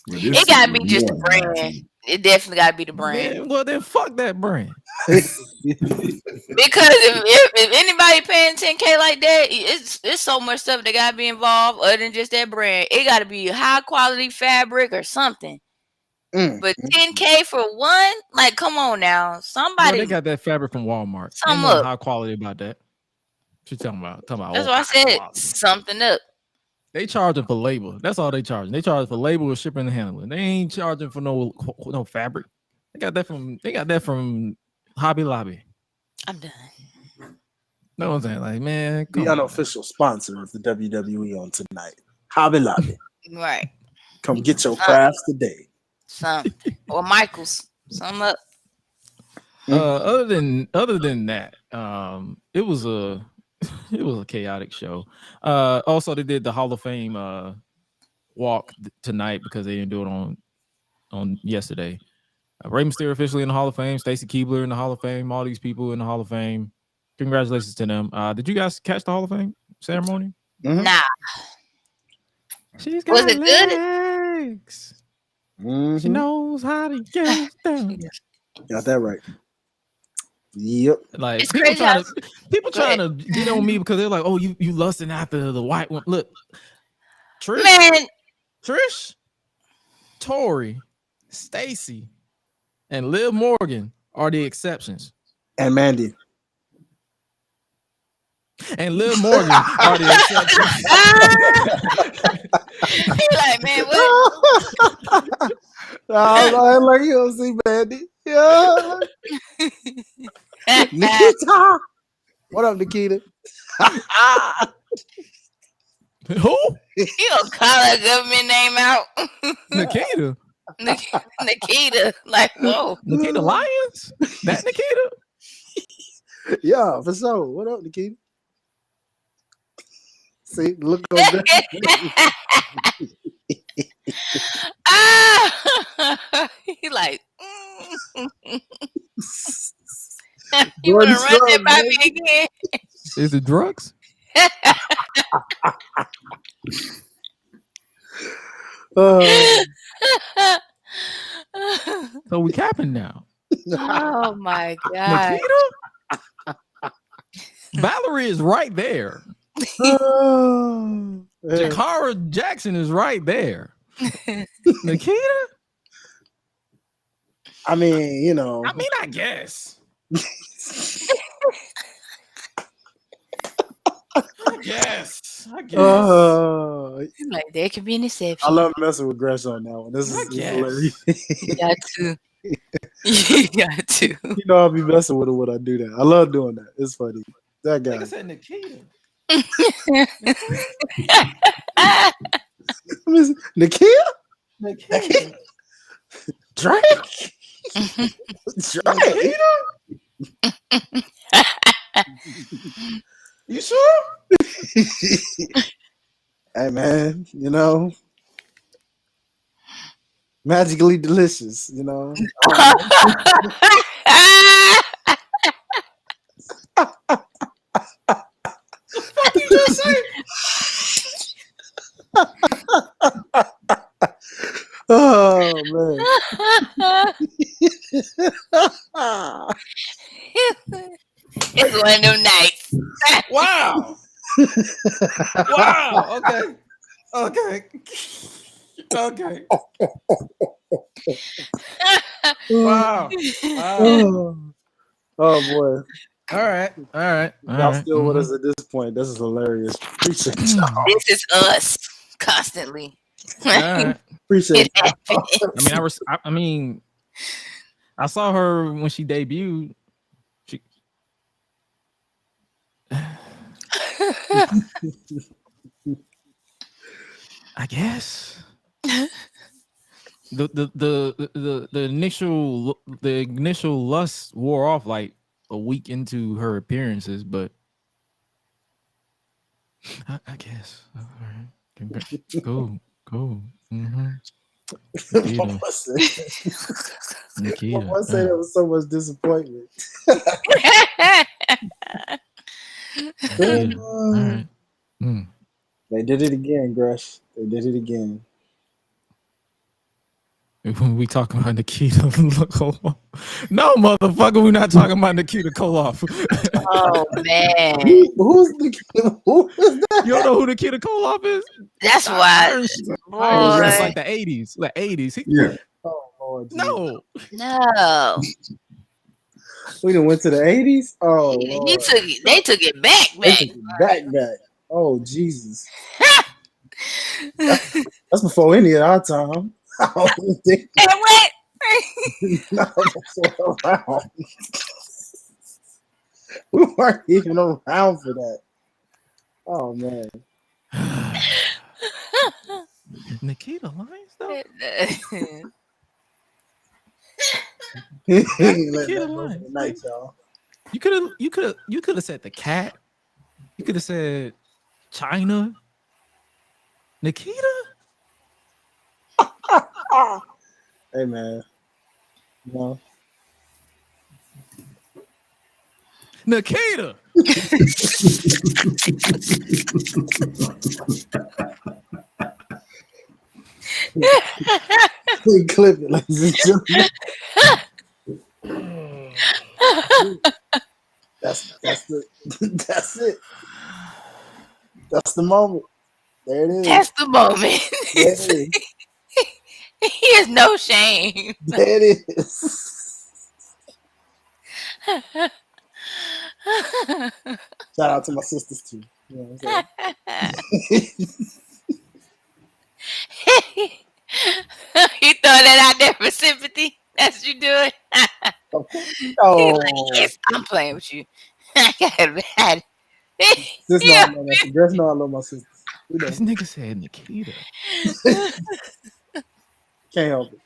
It gotta be just the brand. It definitely gotta be the brand. Man, well, then fuck that brand. Because if anybody paying 10K like that, it's so much stuff that gotta be involved other than just that brand. It gotta be high quality fabric or something. But 10K for one, like, come on now, somebody. Well, they got that fabric from Walmart. Ain't no high quality about that. What you talking about? That's what I said. Quality. Something up. They charging for labor. That's all they charging. They charge for labor with shipping and handling. They ain't charging for no fabric. They got that from Hobby Lobby. I'm done. No one's saying, like, man, the unofficial sponsor of the WWE on tonight. Hobby Lobby. Right. Come get your crafts today. Some or Michael's. Some up. Other than that, it was a chaotic show. Also, they did the Hall of Fame walk tonight because they didn't do it on yesterday. Rey Mysterio officially in the Hall of Fame. Stacey Keibler in the Hall of Fame. All these people in the Hall of Fame. Congratulations to them. Did you guys catch the Hall of Fame ceremony? Mm-hmm. Nah. She's got legs. Mm-hmm. She knows how to get down. Got that right. Yep. Like people trying to get on me because they're like, "Oh, you lusting after the white one." Look, Trish, Tori, Stacy, and Liv Morgan are the exceptions. And Mandy. And Liv Morgan are the exceptions. He's like, man, what? I like you don't see Mandy. Yeah. Nikita. What up, Nikita? Who? You gonna call her government name out? Nikita. Nikita. Like, whoa. Nikita Lyons? That Nikita? Yeah, for sure. What up, Nikita? See, look over there. He like, You want to Gordon run that Scruggs, by baby. me again? Is it drugs? So we capping now. Oh my god. Nikita? Valerie is right there. Man. Jakara Jackson is right there. Nikita? I mean, you know. I mean, I guess. I guess. It's like there could be an exception. I love messing with Gresh on that one. This is hilarious. You got to. You got to. You know I'll be messing with it when I do that. I love doing that. It's funny. That guy. Like I said, Nikita. Nikita? Nikita. Drake? Drake? You sure? Hey man, you know, magically delicious. You know. What you just say? Oh man. It's one of them nights. Wow. Wow. Okay. Okay. Okay. Wow. Oh boy. All right. All right. Y'all still with us at this point. This is hilarious. Appreciate y'all. This is us constantly. All right. Appreciate it. I mean, I saw her when she debuted. I guess the initial lust wore off like a week into her appearances, but I guess. All right. Cool. Mm-hmm. Nikita. I must say that was so much disappointment. All right. They did it again, Gresh. They did it again. When we talking about Nikita Koloff. No, motherfucker, we're not talking about Nikita Koloff. Oh man. Who's Nikita? Who is that? You don't know who Nikita Koloff is? That's why. That's like the 80s. Like 80s. Yeah. Oh Lord. No. No. We done went to the 80s? Oh Lord. They took it back. They took it back. Oh Jesus. That's before any of our time. And what? No, around. We weren't even around for that. Oh man. Nikita Lyons though? Nikita Lyons. Night, y'all. You could have said the cat. You could have said China. Nikita? Hey man. No. Nikita. Clip it, ladies and gentlemen. That's it. That's the moment. There it is. That's the moment. There it is. He has no shame. There it is. Shout out to my sisters too. You know what I'm You throw that out there for sympathy? That's what you doing? Oh, like, yes, I'm playing with you. I got bad. This Yeah. no, that's no, I love my sisters. This nigga said Nikita. Can't help it.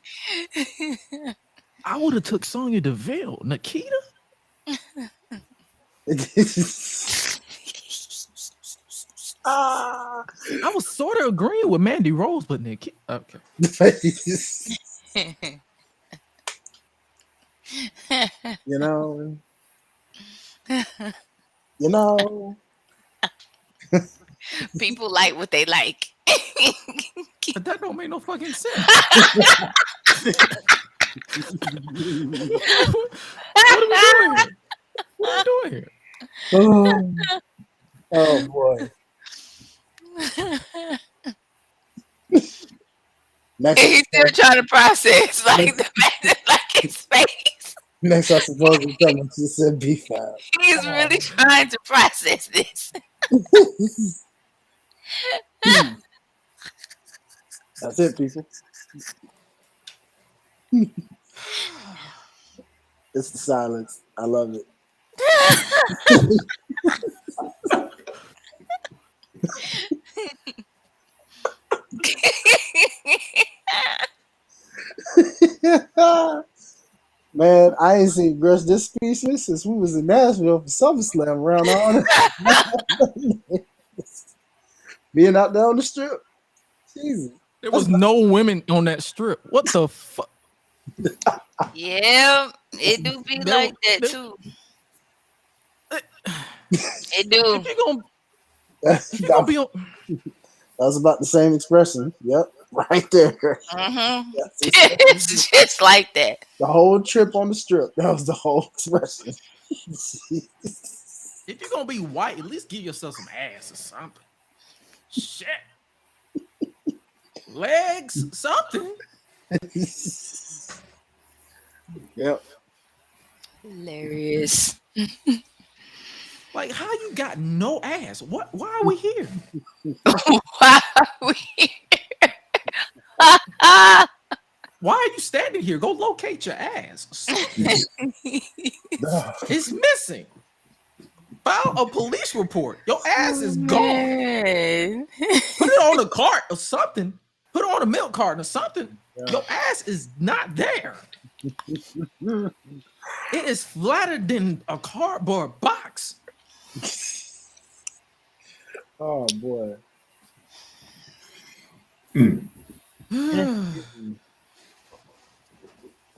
I would have took Sonya Deville. Nikita? I was sort of agreeing with Mandy Rose, but Nikita. Okay. You know, You know. People like what they like. But that don't make no fucking sense. What are we doing here? What are we doing here? Oh boy. Next, He's still trying to process like the man, like his face. next I suppose we're coming to said B5. He's really trying to process this. That's it, people. It's the silence. I love it. Man, I ain't seen Gresh this species since we was in Nashville for SummerSlam around all being out there on the strip. Jesus. There was no women on that strip. What the fuck? Yeah, it do be like that too. It do. If you gonna be on, That was about the same expression. Yep, right there. Mm-hmm. It's just like that. The whole trip on the strip. That was the whole expression. if you're gonna be white, at least give yourself some ass or something. Shit. Legs, something. Yep. Hilarious. Like, how you got no ass? What? Why are we here? Why are we here? Why are you standing here? Go locate your ass. It's missing. File a police report. Your ass is gone. Put it on a cart or something. Put it on a milk carton or something. Yeah. Your ass is not there. It is flatter than a cardboard box. Oh boy. I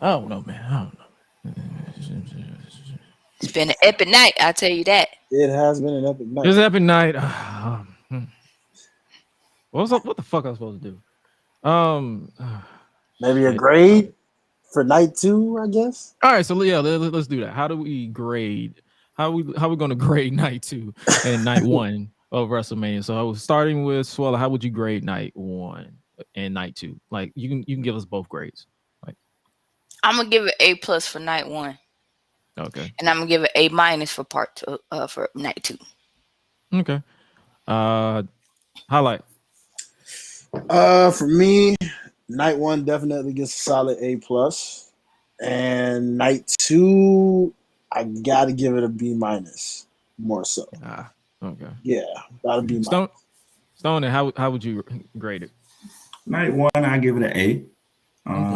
don't know, man. I don't know. It's been an epic night, I'll tell you that. It has been an epic night. It's an epic night. What the fuck I was supposed to do? Maybe a grade for night 2, I guess. All right, so yeah, let's do that. How do we grade? How we going to grade night 2 and night 1 of WrestleMania? So I was starting with Swella. How would you grade night 1 and night 2? Like you can give us both grades. Like I'm gonna give it A+ for night 1. Okay. And I'm gonna give it A- for part 2 for night 2. Okay. Highlight. For me, night 1 definitely gets a solid A+, and night 2, I gotta give it a B-, more so. Okay. Yeah, gotta be Stone. How would you grade it? Night 1, I give it an A.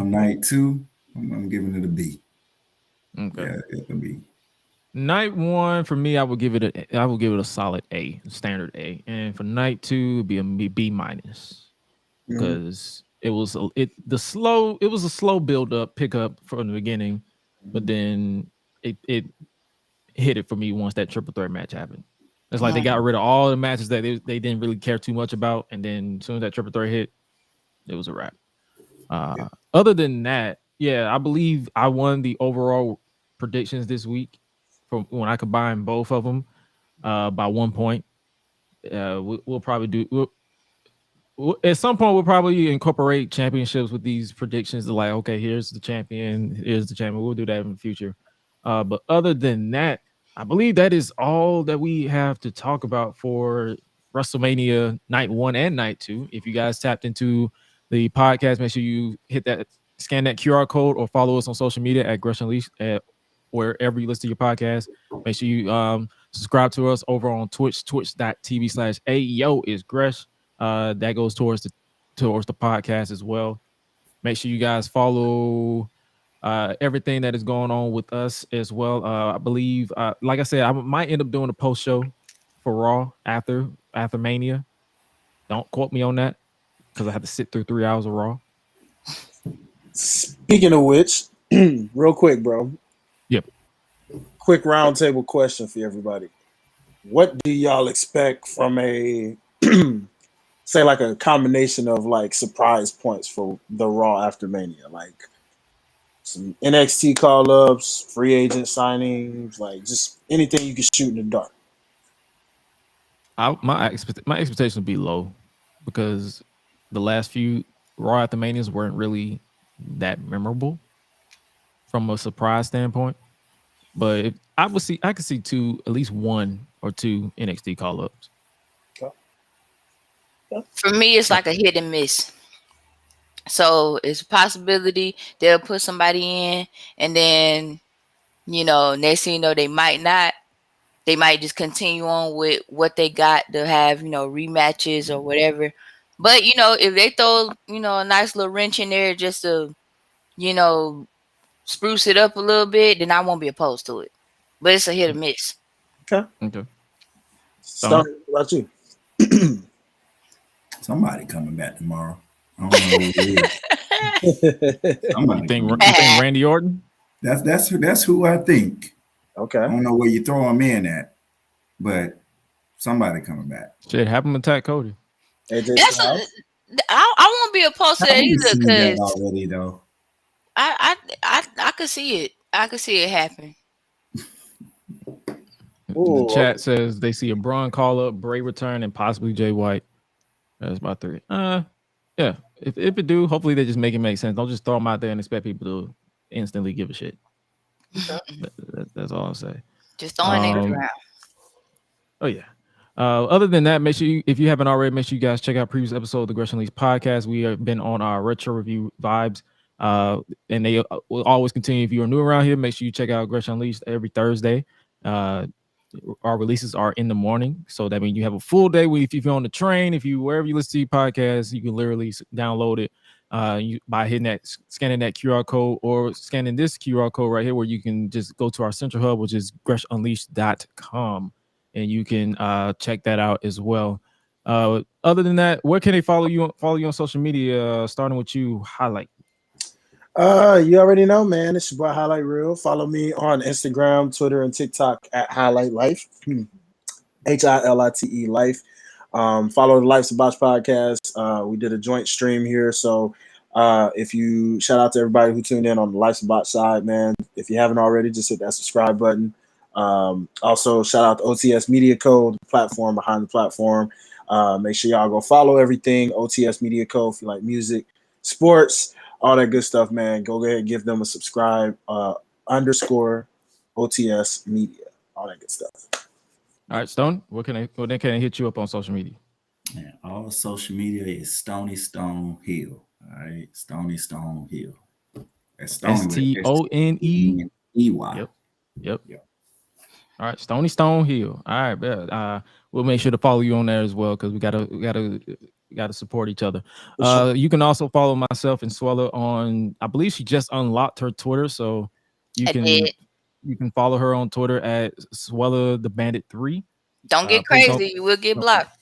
Night 2, I'm giving it a B. Okay. Yeah, it's a B. Night 1 for me, I would give it a solid A, standard A, and for night 2, it'd be a B-, because it was a slow build up, pick up from the beginning, but then it hit it for me once that triple threat match happened. It's like they got rid of all the matches that they didn't really care too much about, and then as soon as that triple threat hit, it was a wrap. Other than that, yeah, I believe I won the overall predictions this week from when I combined both of them by 1 point. We'll probably do. At some point, we'll probably incorporate championships with these predictions. Like, okay, here's the champion. We'll do that in the future. But other than that, I believe that is all that we have to talk about for WrestleMania night 1 and night 2. If you guys tapped into the podcast, make sure you scan that QR code or follow us on social media at Gresh Unleashed wherever you listen to your podcast. Make sure you subscribe to us over on Twitch, twitch.tv/Ayo is Gresh. That goes towards the podcast as well. Make sure you guys follow everything that is going on with us as well. I believe, like I said, I might end up doing a post show for Raw after Mania. Don't quote me on that because I have to sit through 3 hours of Raw. Speaking of which, real quick, bro. Yep. quick roundtable question for everybody. What do y'all expect from a say like a combination of like surprise points for the Raw after Mania? Like some NXT call-ups, free agent signings, like just anything you can shoot in the dark. My expectation would be low because the last few Raw after Manias weren't really that memorable from a surprise standpoint. But if I could see at least one or two NXT call-ups. For me, it's like a hit and miss. So it's a possibility they'll put somebody in, and then next thing you know, they might not. They might just continue on with what they got to have, rematches or whatever. But if they throw, a nice little wrench in there just to, spruce it up a little bit, then I won't be opposed to it. But it's a hit or miss. Okay. Start about you. Somebody coming back tomorrow. I don't know who it is. You think Randy Orton? That's who I think. Okay. I don't know where you throw him in at, but somebody coming back. Shit, have him attack Cody. I won't be opposed to that either because already though. I could see it. I could see it happen. The chat says they see a Braun call up, Bray return, and possibly Jay White. That's about 3. Yeah. If it do, hopefully they just make it make sense. Don't just throw them out there and expect people to instantly give a shit. That's all I'll say. Just throwing niggas around. Oh yeah. Other than that, make sure if you haven't already, make sure you guys check out previous episode of the Gresh Unleashed podcast. We have been on our retro review vibes, and they will always continue. If you are new around here, make sure you check out Gresh Unleashed every Thursday. Our releases are in the morning, so that means you have a full day. If you're on the train, wherever you listen to your podcast, you can literally download it by scanning that QR code or scanning this QR code right here, where you can just go to our central hub, which is GreshUnleashed.com, and you can check that out as well. Other than that, where can they follow you on social media? Starting with you, Highlight. You already know, man. It's your boy Highlight Real. Follow me on Instagram, Twitter, and TikTok at Highlight Life. HILITE Life. Follow the Life's a Botch podcast. We did a joint stream here, so if you shout out to everybody who tuned in on the Life's a Botch side, man. If you haven't already, just hit that subscribe button. Also, shout out to OTS Media Co, the platform behind the platform. Make sure y'all go follow everything OTS Media Co. If you like music, sports, all that good stuff, man. Go ahead and give them a subscribe. _ OTS Media, all that good stuff. All right, Stone. What can I hit you up on social media? Yeah, all social media is Stony Stone Hill. All right, Stony Stone Hill. That's STONEEY. Yep. All right, Stony Stone Hill. All right, bet. We'll make sure to follow you on there as well because we gotta support each other. Sure. You can also follow myself and Swella on. I believe she just unlocked her Twitter, so you can follow her on Twitter at Swella the Bandit 3. Don't get crazy, you will get blocked.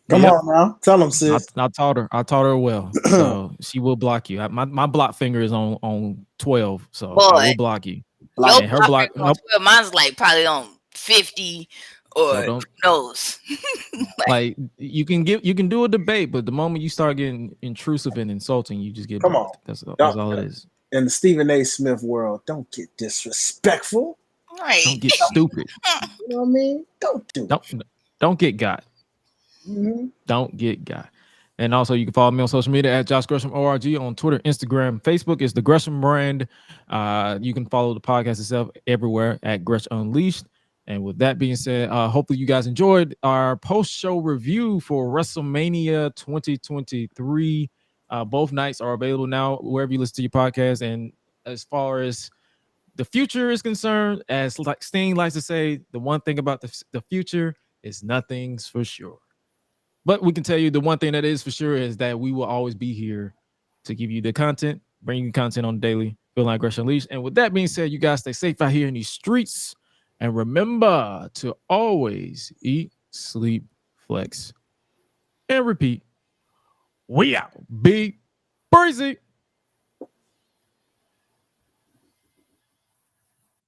Come on now, tell them, sis. I taught her well, so she will block you. My block finger is on 12, so I will block you. Your her block on 12, mine's like probably on 50 or who knows. like you can do a debate, but the moment you start getting intrusive and insulting, you just get blocked. That's all it is. In the Stephen A. Smith world, don't get disrespectful. Right. Don't get stupid. You know what I mean? Don't get got. Mm-hmm. Don't get got. And also, you can follow me on social media at Josh Gresham ORG on Twitter, Instagram, Facebook. It's the Gresham brand. You can follow the podcast itself everywhere at Gresh Unleashed. And with that being said, hopefully you guys enjoyed our post-show review for WrestleMania 2023. Both nights are available now wherever you listen to your podcast. And as far as the future is concerned, as like Sting likes to say, the one thing about the future is nothing's for sure. But we can tell you the one thing that is for sure is that we will always be here to give you the content, bring you content on the daily, feel like Gresh Unleashed. And with that being said, you guys stay safe out here in these streets. And remember to always eat, sleep, flex, and repeat. We out. Be breezy.